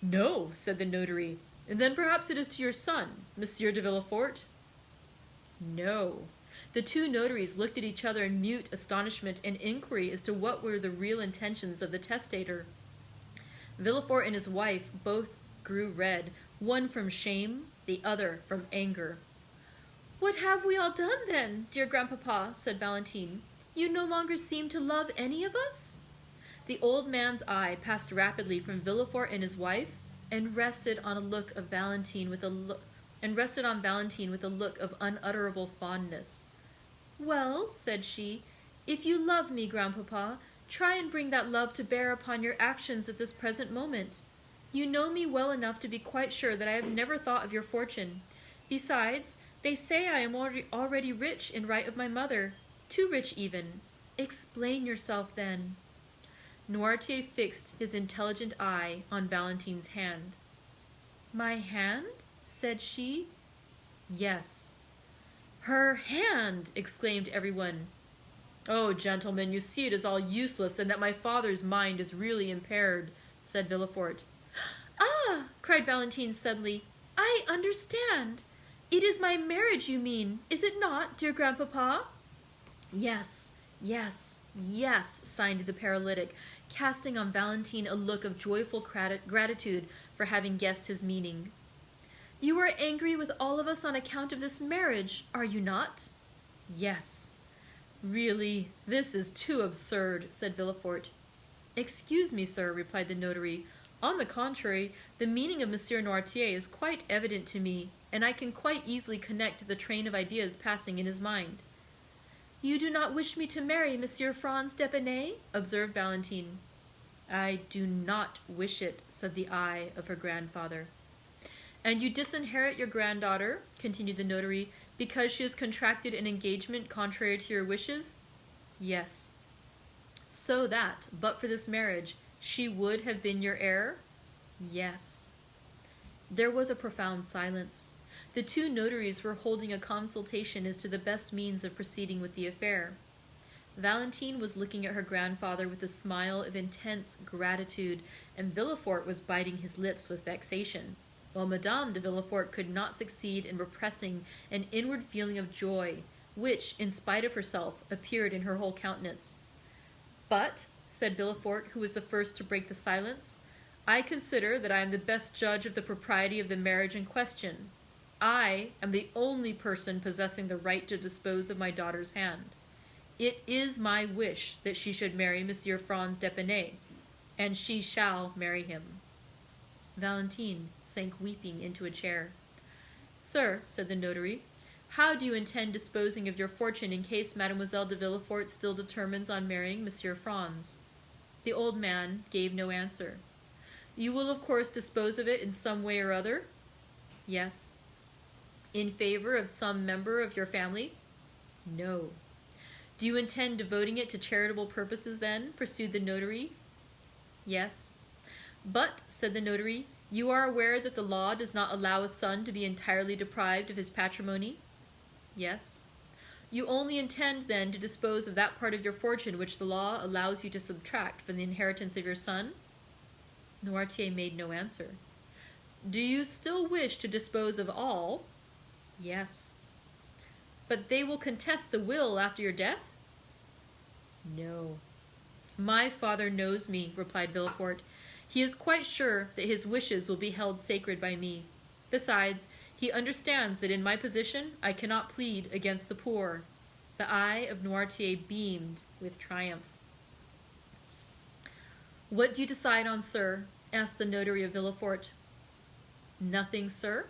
"No," said the notary. "Then perhaps it is to your son, Monsieur de Villaforte?" "No." The two notaries looked at each other in mute astonishment and inquiry as to what were the real intentions of the testator. Villaforte and his wife both grew red, one from shame, the other from anger. "What have we all done, then, dear grandpapa?" said Valentine. "You no longer seem to love any of us?" The old man's eye passed rapidly from Villaforte and his wife, and rested on Valentine with a look of unutterable fondness. "Well," said she, "if you love me, grandpapa, try and bring that love to bear upon your actions at this present moment. You know me well enough to be quite sure that I have never thought of your fortune. Besides, they say I am already rich in right of my mother, too rich even. Explain yourself, then." Noirtier fixed his intelligent eye on Valentine's hand. "My hand?" said she. "Yes." "Her hand!" exclaimed everyone. "Oh, gentlemen, you see it is all useless, and that my father's mind is really impaired," said Villaforte. "Ah!" cried Valentine suddenly. "I understand. It is my marriage you mean, is it not, dear grandpapa?" Yes, sighed the paralytic, casting on Valentine a look of joyful gratitude for having guessed his meaning. "You are angry with all of us on account of this marriage, are you not?" "Yes." "Really, this is too absurd," said Villaforte. "Excuse me, sir," replied the notary. "On the contrary, the meaning of Monsieur Noirtier is quite evident to me, and I can quite easily connect the train of ideas passing in his mind." "You do not wish me to marry Monsieur Franz d'Epinay?" observed Valentine. "I do not wish it," said the eye of her grandfather. "And you disinherit your granddaughter," continued the notary, "because she has contracted an engagement contrary to your wishes?" "Yes." "So that, but for this marriage, she would have been your heir?" "Yes." There was a profound silence. The two notaries were holding a consultation as to the best means of proceeding with the affair. Valentine was looking at her grandfather with a smile of intense gratitude, and Villaforte was biting his lips with vexation, while Madame de Villaforte could not succeed in repressing an inward feeling of joy, which, in spite of herself, appeared in her whole countenance. "But," said Villaforte, who was the first to break the silence, "I consider that I am the best judge of the propriety of the marriage in question. I am the only person possessing the right to dispose of my daughter's hand. It is my wish that she should marry Monsieur Franz d'Epinay, and she shall marry him." Valentine sank weeping into a chair. "Sir," said the notary, "how do you intend disposing of your fortune in case Mademoiselle de Villaforte still determines on marrying Monsieur Franz?" The old man gave no answer. "You will of course dispose of it in some way or other?" "Yes." "In favor of some member of your family?" "No." "Do you intend devoting it to charitable purposes then?" pursued the notary. "Yes." "But," said the notary, "you are aware that the law does not allow a son to be entirely deprived of his patrimony?" "Yes." "You only intend, then, to dispose of that part of your fortune which the law allows you to subtract from the inheritance of your son?" Noirtier made no answer. "Do you still wish to dispose of all?" "Yes." "But they will contest the will after your death?" "No." "My father knows me," replied Villaforte. "He is quite sure that his wishes will be held sacred by me. Besides, he understands that in my position I cannot plead against the poor." The eye of Noirtier beamed with triumph. "What do you decide on, sir?" asked the notary of Villaforte. "Nothing, sir.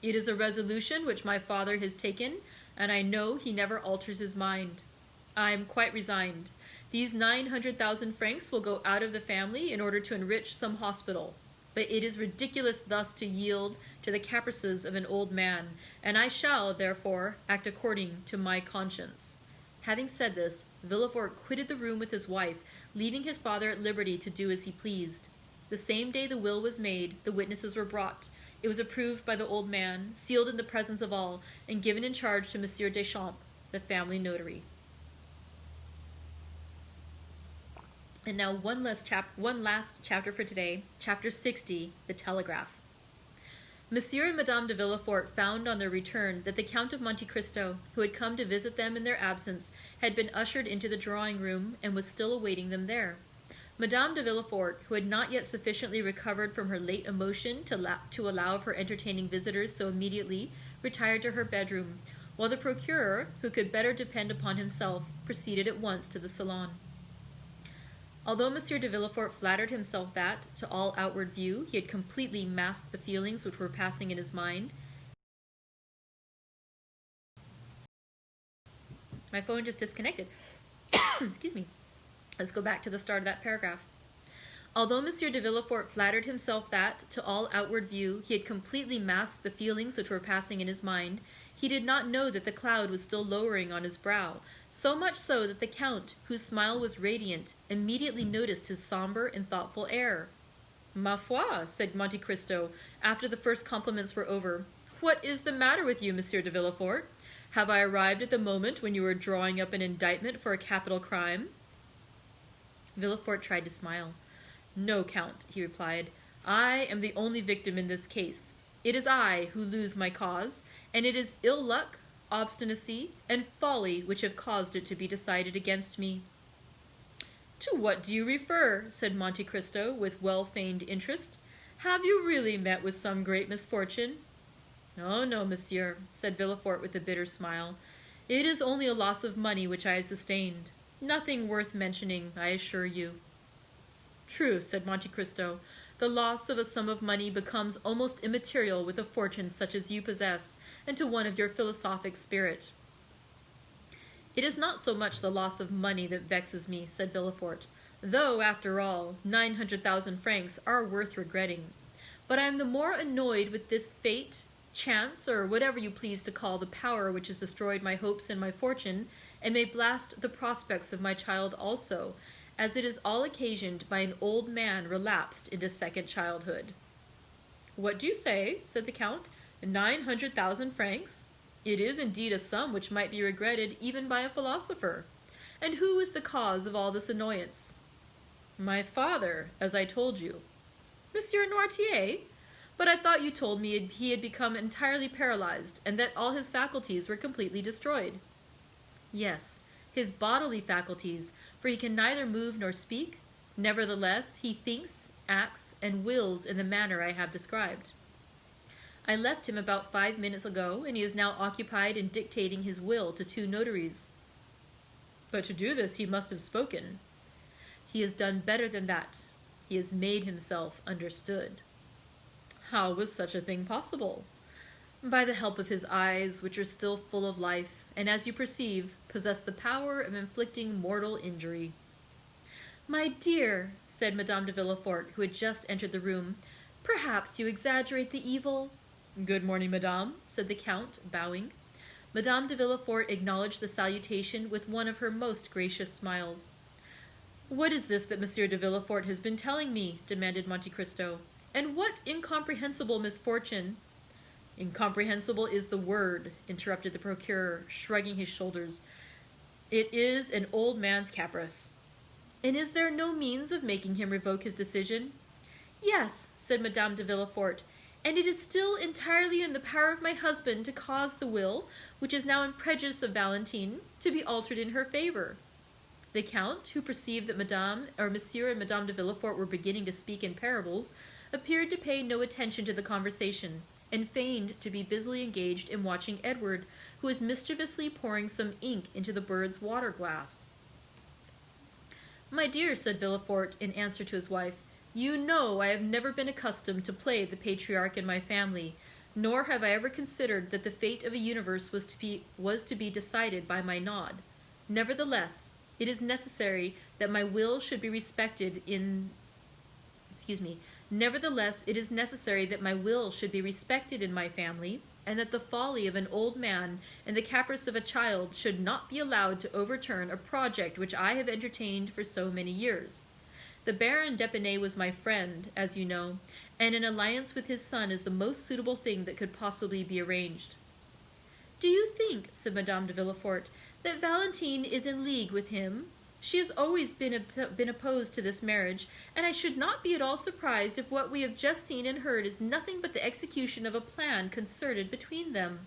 It is a resolution which my father has taken, and I know he never alters his mind. I am quite resigned. These 900,000 francs will go out of the family in order to enrich some hospital. But it is ridiculous thus to yield to the caprices of an old man, and I shall, therefore, act according to my conscience." Having said this, Villaforte quitted the room with his wife, leaving his father at liberty to do as he pleased. The same day the will was made, the witnesses were brought. It was approved by the old man, sealed in the presence of all, and given in charge to Monsieur Deschamps, the family notary. And now one last chapter for today, chapter 60, the Telegraph. Monsieur and Madame de Villaforte found on their return that the Count of Monte Cristo, who had come to visit them in their absence, had been ushered into the drawing-room and was still awaiting them there. Madame de Villaforte, who had not yet sufficiently recovered from her late emotion to allow of her entertaining visitors so immediately, retired to her bedroom, while the procureur, who could better depend upon himself, proceeded at once to the salon. Although Monsieur de Villaforte flattered himself that, to all outward view, he had completely masked the feelings which were passing in his mind, my phone just disconnected. Excuse me. Let's go back to the start of that paragraph. Although Monsieur de Villaforte flattered himself that, to all outward view, he had completely masked the feelings which were passing in his mind, he did not know that the cloud was still lowering on his brow, so much so that the Count, whose smile was radiant, immediately noticed his somber and thoughtful air. "Ma foi," said Monte Cristo, after the first compliments were over, "what is the matter with you, Monsieur de Villaforte? Have I arrived at the moment when you were drawing up an indictment for a capital crime?" Villaforte tried to smile. "No, Count," he replied. "I am the only victim in this case. It is I who lose my cause, and it is ill luck, obstinacy, and folly which have caused it to be decided against me." "To what do you refer?" said Monte Cristo with well-feigned interest. "Have you really met with some great misfortune?" "Oh, no, monsieur," said Villaforte with a bitter smile. "It is only a loss of money which I have sustained. Nothing worth mentioning, I assure you." "True," said Monte Cristo. "The loss of a sum of money becomes almost immaterial with a fortune such as you possess, and to one of your philosophic spirit." "It is not so much the loss of money that vexes me," said Villaforte, "though, after all, 900,000 francs are worth regretting. But I am the more annoyed with this fate, chance, or whatever you please to call the power which has destroyed my hopes and my fortune, and may blast the prospects of my child also, as it is all occasioned by an old man relapsed into second childhood." "What do you say?" said the Count. 900,000 francs? It is indeed a sum which might be regretted even by a philosopher. And who is the cause of all this annoyance?" "My father, as I told you." "Monsieur Noirtier? But I thought you told me he had become entirely paralyzed, and that all his faculties were completely destroyed." "Yes, his bodily faculties, for he can neither move nor speak. Nevertheless, he thinks, acts, and wills in the manner I have described. I left him about 5 minutes ago, and he is now occupied in dictating his will to 2 notaries." "But to do this he must have spoken." "He has done better than that. He has made himself understood." How was such a thing possible? By the help of his eyes, which are still full of life, and as you perceive, possess the power of inflicting mortal injury. My dear, said Madame de Villaforte, who had just entered the room, perhaps you exaggerate the evil. Good morning, madame, said the Count, bowing. Madame de Villaforte acknowledged the salutation with one of her most gracious smiles. What is this that Monsieur de Villaforte has been telling me? Demanded Monte Cristo. And what incomprehensible misfortune? Incomprehensible is the word, interrupted the procureur, shrugging his shoulders. It is an old man's caprice. And is there no means of making him revoke his decision? Yes, said Madame de Villaforte, and it is still entirely in the power of my husband to cause the will, which is now in prejudice of Valentine, to be altered in her favor. The Count, who perceived that Monsieur and Madame de Villaforte were beginning to speak in parables, appeared to pay no attention to the conversation, and feigned to be busily engaged in watching Edward, who was mischievously pouring some ink into the bird's water-glass. My dear, said Villaforte, in answer to his wife, you know I have never been accustomed to play the patriarch in my family, nor have I ever considered that the fate of a universe was to be decided by my nod. Nevertheless, it is necessary that my will should be respected in my family, and that the folly of an old man and the caprice of a child should not be allowed to overturn a project which I have entertained for so many years. The Baron d'Épinay was my friend, as you know, and an alliance with his son is the most suitable thing that could possibly be arranged. Do you think, said Madame de Villaforte, that Valentine is in league with him? She has always been opposed to this marriage, and I should not be at all surprised if what we have just seen and heard is nothing but the execution of a plan concerted between them.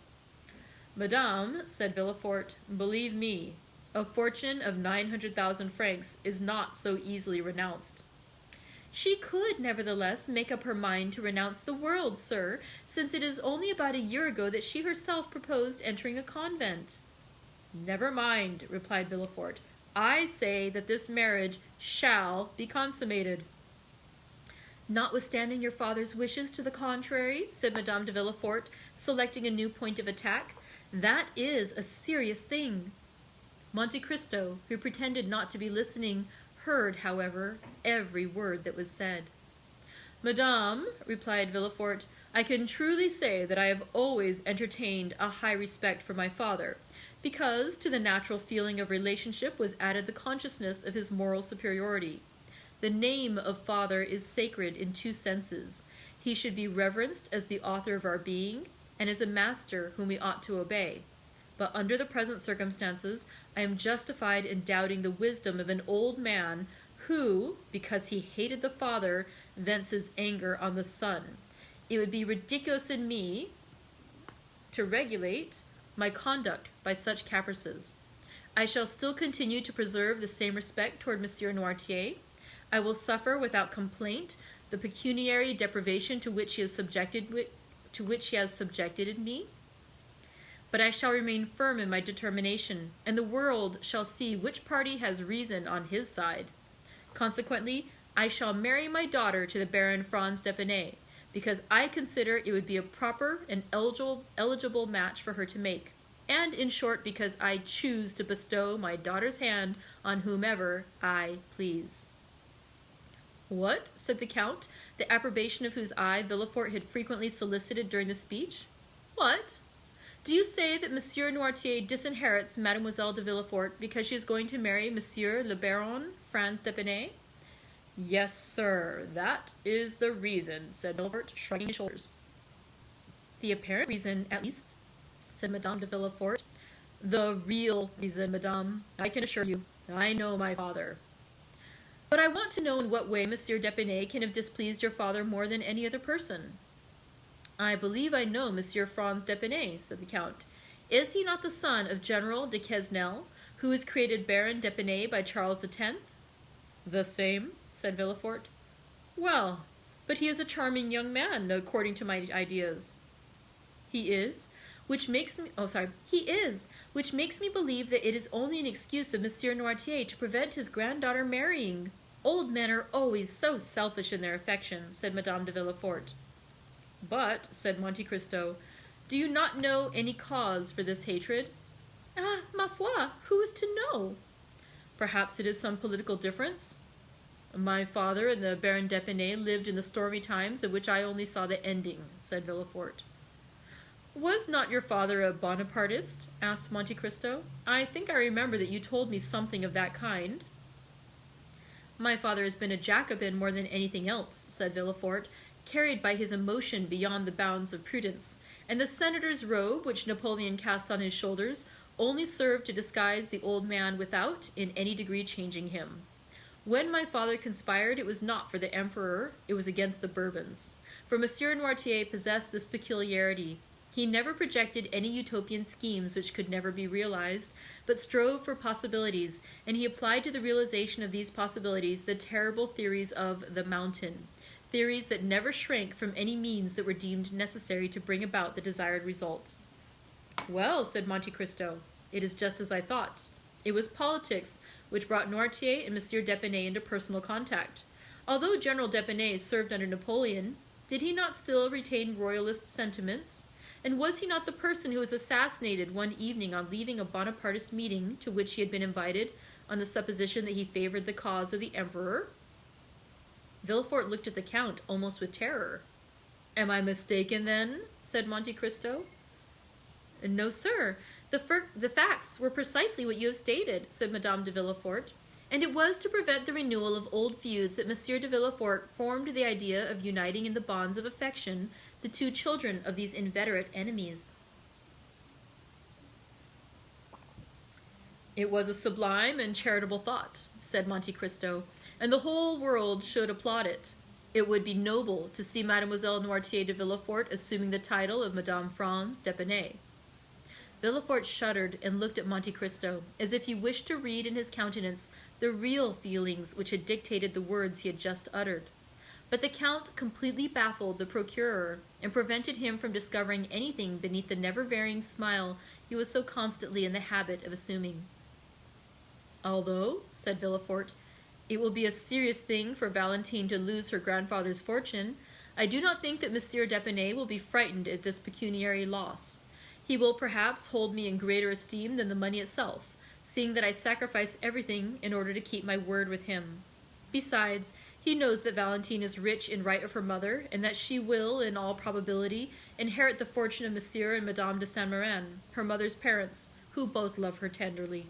Madame, said Villaforte, believe me, a fortune of 900,000 francs is not so easily renounced. She could, nevertheless, make up her mind to renounce the world, sir, since it is only about a year ago that she herself proposed entering a convent. Never mind, replied Villaforte. I say that this marriage shall be consummated. Notwithstanding your father's wishes to the contrary, said Madame de Villaforte, selecting a new point of attack, that is a serious thing. Monte Cristo, who pretended not to be listening, heard, however, every word that was said. Madame, replied Villaforte, I can truly say that I have always entertained a high respect for my father, because to the natural feeling of relationship was added the consciousness of his moral superiority. The name of father is sacred in two senses. He should be reverenced as the author of our being, and as a master whom we ought to obey. But under the present circumstances, I am justified in doubting the wisdom of an old man who, because he hated the father, vents his anger on the son. It would be ridiculous in me to regulate my conduct by such caprices. I shall still continue to preserve the same respect toward Monsieur Noirtier. I will suffer without complaint the pecuniary deprivation to which he has subjected me, but I shall remain firm in my determination, and the world shall see which party has reason on his side. Consequently, I shall marry my daughter to the Baron Franz d'Épinay, because I consider it would be a proper and eligible match for her to make, and, in short, because I choose to bestow my daughter's hand on whomever I please. What? Said the Count, the approbation of whose eye Villaforte had frequently solicited during the speech. What? Do you say that Monsieur Noirtier disinherits Mademoiselle de Villaforte because she is going to marry Monsieur le Baron Franz d'Épinay? Yes, sir, that is the reason, said Villaforte, shrugging his shoulders. The apparent reason, at least, said Madame de Villaforte. The real reason, madame, I can assure you. I know my father. But I want to know in what way Monsieur d'Épinay can have displeased your father more than any other person. I believe I know Monsieur Franz d'Épinay, said the Count. Is he not the son of General de Quesnel, who was created Baron d'Épinay by Charles X? The same, said Villaforte. Well, but he is a charming young man, according to my ideas. He is, which makes me believe that it is only an excuse of Monsieur Noirtier to prevent his granddaughter marrying. Old men are always so selfish in their affection, said Madame de Villaforte. But, said Monte Cristo, do you not know any cause for this hatred? Ah, ma foi, who is to know? Perhaps it is some political difference? My father and the Baron d'Épinay lived in the stormy times of which I only saw the ending, said Villaforte. Was not your father a Bonapartist? Asked Monte Cristo. I think I remember that you told me something of that kind. My father has been a Jacobin more than anything else, said Villaforte, carried by his emotion beyond the bounds of prudence, and the senator's robe, which Napoleon cast on his shoulders, only served to disguise the old man without in any degree changing him. When my father conspired, it was not for the emperor, it was against the Bourbons. For Monsieur Noirtier possessed this peculiarity. He never projected any utopian schemes which could never be realized, but strove for possibilities, and he applied to the realization of these possibilities the terrible theories of the mountain, theories that never shrank from any means that were deemed necessary to bring about the desired result. Well, said Monte Cristo, it is just as I thought. It was politics which brought Noirtier and Monsieur d'Épinay into personal contact. Although General d'Épinay served under Napoleon, did he not still retain royalist sentiments? And was he not the person who was assassinated one evening on leaving a Bonapartist meeting to which he had been invited on the supposition that he favored the cause of the emperor? Villaforte looked at the count almost with terror. Am I mistaken, then? Said Monte Cristo. No, sir. The facts were precisely what you have stated, said Madame de Villaforte, and it was to prevent the renewal of old feuds that Monsieur de Villaforte formed the idea of uniting in the bonds of affection the two children of these inveterate enemies. It was a sublime and charitable thought, said Monte Cristo, and the whole world should applaud it. It would be noble to see Mademoiselle Noirtier de Villaforte assuming the title of Madame Franz d'Épinay. Villaforte shuddered and looked at Monte Cristo, as if he wished to read in his countenance the real feelings which had dictated the words he had just uttered. But the count completely baffled the procureur, and prevented him from discovering anything beneath the never-varying smile he was so constantly in the habit of assuming. Although, said Villaforte, it will be a serious thing for Valentine to lose her grandfather's fortune, I do not think that Monsieur d'Épinay will be frightened at this pecuniary loss. He will perhaps hold me in greater esteem than the money itself, seeing that I sacrifice everything in order to keep my word with him. Besides, he knows that Valentine is rich in right of her mother, and that she will, in all probability, inherit the fortune of Monsieur and Madame de Saint-Méran, her mother's parents, who both love her tenderly,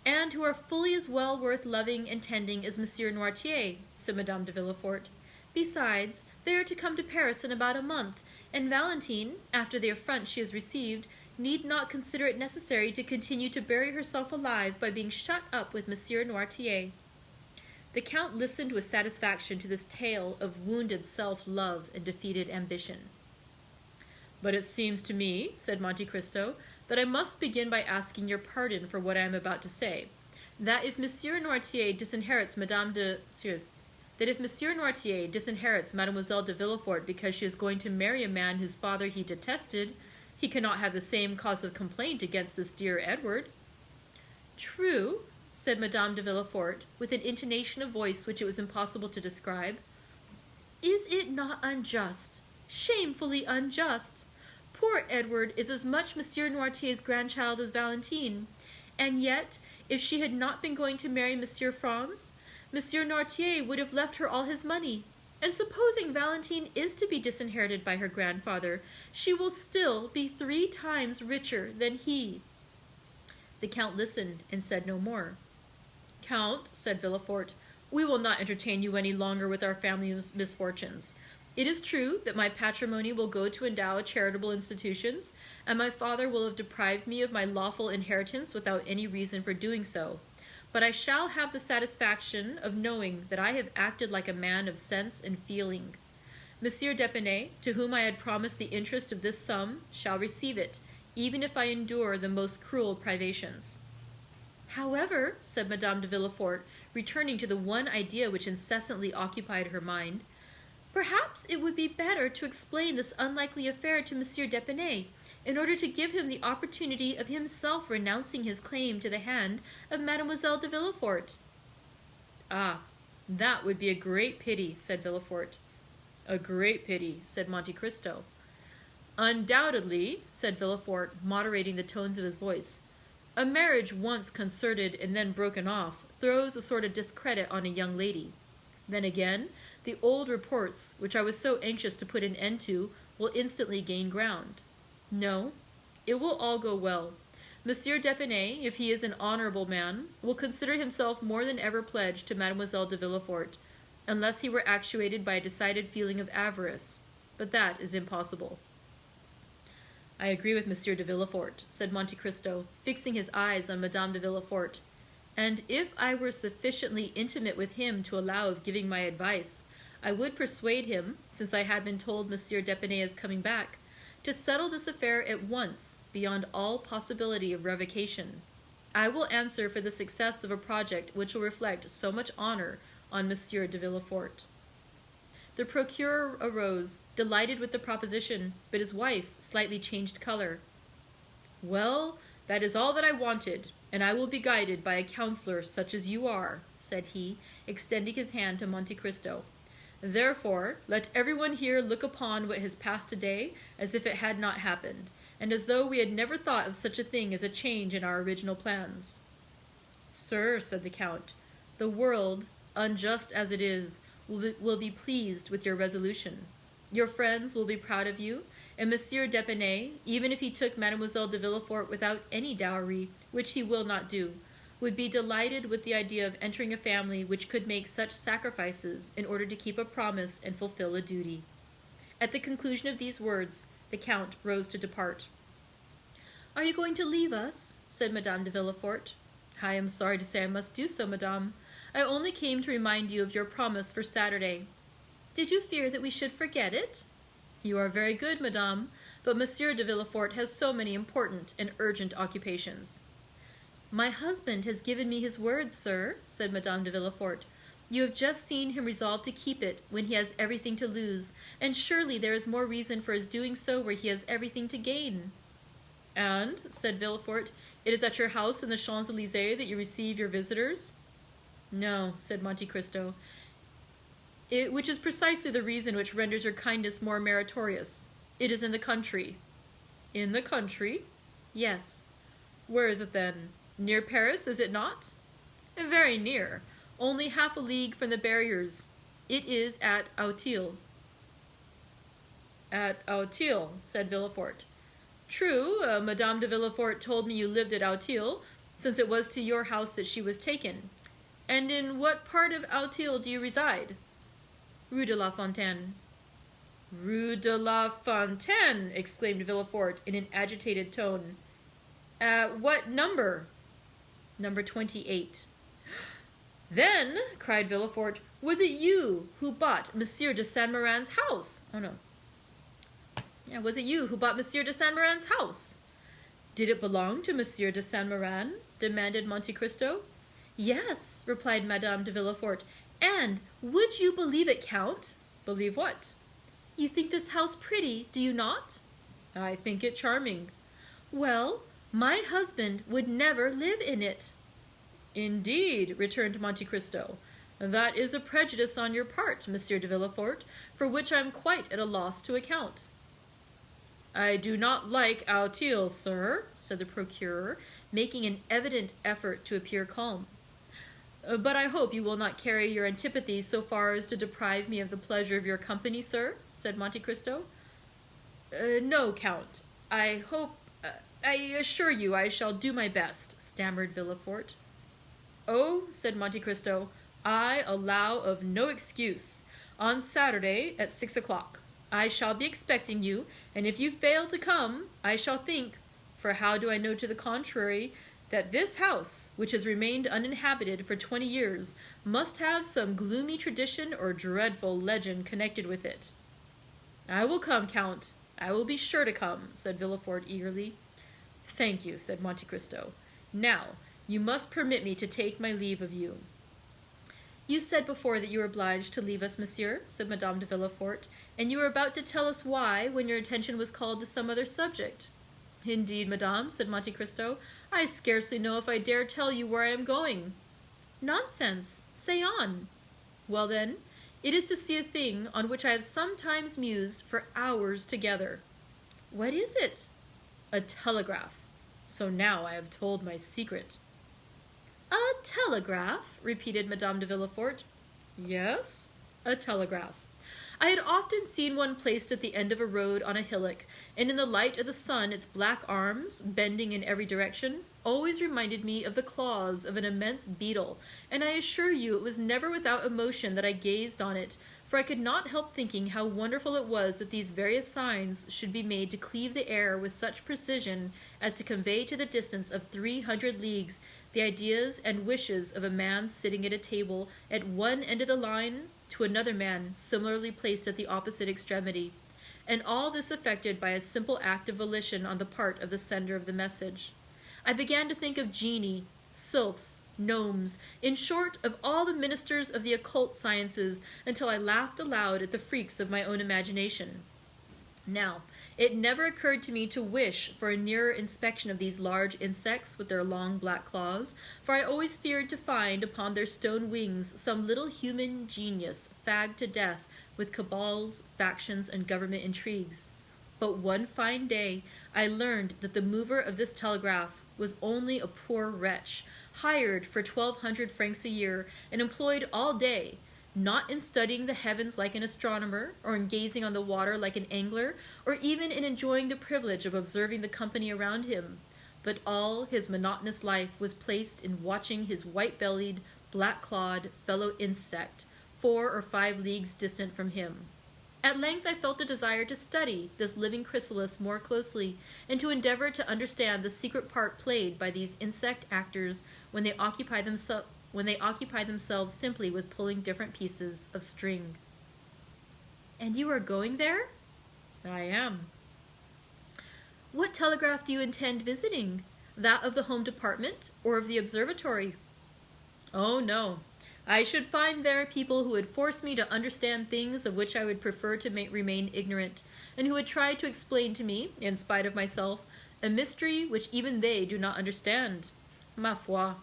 and who are fully as well worth loving and tending as Monsieur Noirtier, said Madame de Villaforte. Besides, they are to come to Paris in about a month, and Valentine, after the affront she has received, need not consider it necessary to continue to bury herself alive by being shut up with Monsieur Noirtier. The count listened with satisfaction to this tale of wounded self-love and defeated ambition. But it seems to me, said Monte Cristo, that I must begin by asking your pardon for what I am about to say, that if Monsieur Noirtier disinherits Mademoiselle de Villaforte because she is going to marry a man whose father he detested, he cannot have the same cause of complaint against this dear Edward. True, said Madame de Villaforte, with an intonation of voice which it was impossible to describe. Is it not unjust, shamefully unjust? Poor Edward is as much Monsieur Noirtier's grandchild as Valentine, and yet, if she had not been going to marry Monsieur Franz, Monsieur Noirtier would have left her all his money, and supposing Valentine is to be disinherited by her grandfather, she will still be 3 times richer than he. The count listened and said no more. Count, said Villaforte, we will not entertain you any longer with our family's misfortunes. It is true that my patrimony will go to endow charitable institutions, and my father will have deprived me of my lawful inheritance without any reason for doing so. But I shall have the satisfaction of knowing that I have acted like a man of sense and feeling. Monsieur d'Épinay, to whom I had promised the interest of this sum, shall receive it, even if I endure the most cruel privations. However, said Madame de Villaforte, returning to the one idea which incessantly occupied her mind, perhaps it would be better to explain this unlikely affair to Monsieur d'Épinay, in order to give him the opportunity of himself renouncing his claim to the hand of Mademoiselle de Villaforte. Ah, that would be a great pity, said Villaforte. A great pity, said Monte Cristo. Undoubtedly, said Villaforte, moderating the tones of his voice. A marriage once concerted and then broken off throws a sort of discredit on a young lady. Then again, the old reports, which I was so anxious to put an end to, will instantly gain ground. No, it will all go well. Monsieur d'Épinay, if he is an honorable man, will consider himself more than ever pledged to Mademoiselle de Villaforte, unless he were actuated by a decided feeling of avarice. But that is impossible. I agree with Monsieur de Villaforte, said Monte Cristo, fixing his eyes on Madame de Villaforte. And if I were sufficiently intimate with him to allow of giving my advice, I would persuade him, since I had been told Monsieur d'Épinay is coming back, to settle this affair at once, beyond all possibility of revocation. I will answer for the success of a project which will reflect so much honor on Monsieur de Villaforte. The procureur arose, delighted with the proposition, but his wife slightly changed color. Well, that is all that I wanted, and I will be guided by a counselor such as you are, said he, extending his hand to Monte Cristo. Therefore, let everyone here look upon what has passed today as if it had not happened, and as though we had never thought of such a thing as a change in our original plans. Sir, said the Count, the world, unjust as it is, will be pleased with your resolution. Your friends will be proud of you, and Monsieur d'Épinay, even if he took Mademoiselle de Villaforte without any dowry, which he will not do, would be delighted with the idea of entering a family which could make such sacrifices in order to keep a promise and fulfill a duty. At the conclusion of these words, the Count rose to depart. Are you going to leave us? Said Madame de Villaforte. I am sorry to say I must do so, madame. I only came to remind you of your promise for Saturday. Did you fear that we should forget it? You are very good, madame, but Monsieur de Villaforte has so many important and urgent occupations. My husband has given me his word, sir, said Madame de Villaforte. You have just seen him resolve to keep it when he has everything to lose, and surely there is more reason for his doing so where he has everything to gain. And, said Villaforte, it is at your house in the Champs-Élysées that you receive your visitors? No, said Monte Cristo, which is precisely the reason which renders your kindness more meritorious. It is in the country. In the country? Yes. Where is it then? Near Paris, is it not? Very near, only half a league from the barriers. It is at Auteuil. At Auteuil, said Villaforte. True, Madame de Villaforte told me you lived at Auteuil, since it was to your house that she was taken. And in what part of Auteuil do you reside? Rue de la Fontaine. Rue de la Fontaine, exclaimed Villaforte in an agitated tone. What number? Number 28. Then, cried Villaforte, was it you who bought Monsieur de Saint-Méran's house? Oh, no. Yeah, was it you who bought Monsieur de Saint-Méran's house? Did it belong to Monsieur de Saint-Méran? Demanded Monte Cristo. Yes, replied Madame de Villaforte. And, would you believe it, Count? Believe what? You think this house pretty, do you not? I think it charming. Well, my husband would never live in it. Indeed, returned Monte Cristo. That is a prejudice on your part, Monsieur de Villaforte, for which I am quite at a loss to account. I do not like Auteuil, sir, said the procureur, making an evident effort to appear calm. But I hope you will not carry your antipathies so far as to deprive me of the pleasure of your company, sir, said Monte Cristo. No, Count. I assure you I shall do my best, stammered Villaforte. Oh, said Monte Cristo, I allow of no excuse. On Saturday at 6 o'clock. I shall be expecting you, and if you fail to come, I shall think, for how do I know to the contrary, that this house, which has remained uninhabited for 20 years, must have some gloomy tradition or dreadful legend connected with it. I will come, Count. I will be sure to come, said Villaforte eagerly. Thank you, said Monte Cristo. Now, you must permit me to take my leave of you. You said before that you were obliged to leave us, monsieur, said Madame de Villaforte, and you were about to tell us why when your attention was called to some other subject. Indeed, madame, said Monte Cristo, I scarcely know if I dare tell you where I am going. Nonsense. Say on. Well then, It is to see a thing on which I have sometimes mused for hours together. What is it? A telegraph. So now I have told my secret. A telegraph? Repeated Madame de Villaforte. Yes, a telegraph. I had often seen one placed at the end of a road on a hillock, and in the light of the sun its black arms, bending in every direction, always reminded me of the claws of an immense beetle, and I assure you it was never without emotion that I gazed on it, for I could not help thinking how wonderful it was that these various signs should be made to cleave the air with such precision as to convey to the distance of 300 leagues the ideas and wishes of a man sitting at a table at one end of the line to another man similarly placed at the opposite extremity, and all this effected by a simple act of volition on the part of the sender of the message. I began to think of genii, sylphs, gnomes, in short, of all the ministers of the occult sciences, until I laughed aloud at the freaks of my own imagination. Now, it never occurred to me to wish for a nearer inspection of these large insects with their long black claws, for I always feared to find upon their stone wings some little human genius fagged to death with cabals, factions, and government intrigues. But one fine day I learned that the mover of this telegraph was only a poor wretch, hired for 1,200 francs a year, and employed all day, not in studying the heavens like an astronomer, or in gazing on the water like an angler, or even in enjoying the privilege of observing the company around him, but all his monotonous life was placed in watching his white-bellied, black-clawed fellow insect, 4 or 5 leagues distant from him. At length I felt a desire to study this living chrysalis more closely, and to endeavor to understand the secret part played by these insect actors when they occupy themselves simply with pulling different pieces of string. And you are going there? I am. What telegraph do you intend visiting? That of the home department or of the observatory? Oh, no. I should find there people who would force me to understand things of which I would prefer to remain ignorant, and who would try to explain to me, in spite of myself, a mystery which even they do not understand. Ma foi,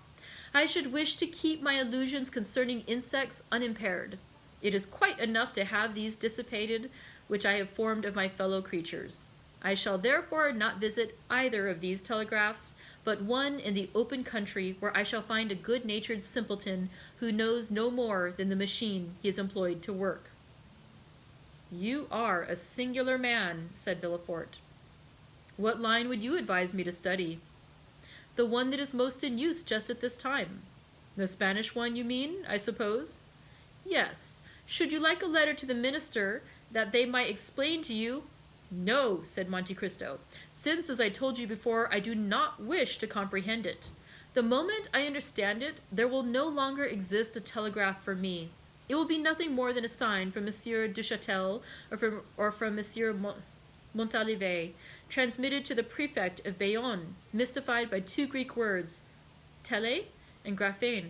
I should wish to keep my illusions concerning insects unimpaired. It is quite enough to have these dissipated, which I have formed of my fellow creatures. I shall therefore not visit either of these telegraphs, but one in the open country where I shall find a good-natured simpleton who knows no more than the machine he is employed to work. You are a singular man, said Villaforte. What line would you advise me to study? The one that is most in use just at this time. The Spanish one, you mean, I suppose? Yes. Should you like a letter to the minister that they might explain to you? No, said Monte Cristo, since, as I told you before, I do not wish to comprehend it. The moment I understand it, there will no longer exist a telegraph for me. It will be nothing more than a sign from Monsieur Duchâtel or from Monsieur Montalivet, transmitted to the prefect of Bayonne, mystified by 2 Greek words, tele and graphein.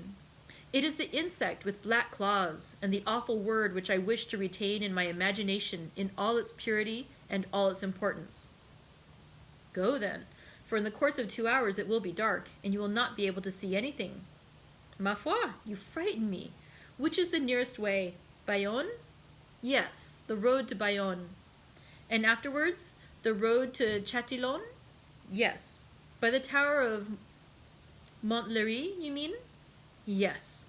It is the insect with black claws, and the awful word which I wish to retain in my imagination in all its purity and all its importance. Go then, for in the course of 2 hours it will be dark, and you will not be able to see anything. Ma foi, you frighten me. Which is the nearest way? Bayonne? Yes, the road to Bayonne. And afterwards, the road to Châtillon? Yes. By the tower of Montlhéry, you mean? Yes.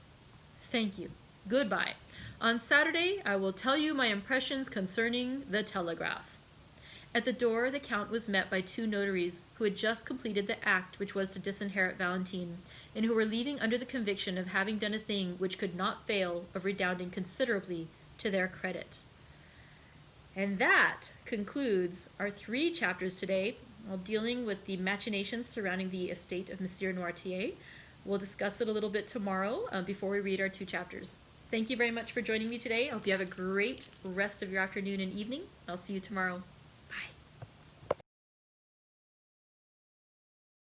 Thank you. Goodbye. On Saturday, I will tell you my impressions concerning the telegraph. At the door, the Count was met by 2 notaries who had just completed the act which was to disinherit Valentine, and who were leaving under the conviction of having done a thing which could not fail of redounding considerably to their credit. And that concludes our 3 chapters today, all dealing with the machinations surrounding the estate of Monsieur Norte. We'll discuss it a little bit tomorrow before we read our 2 chapters. Thank you very much for joining me today. I hope you have a great rest of your afternoon and evening. I'll see you tomorrow. Bye.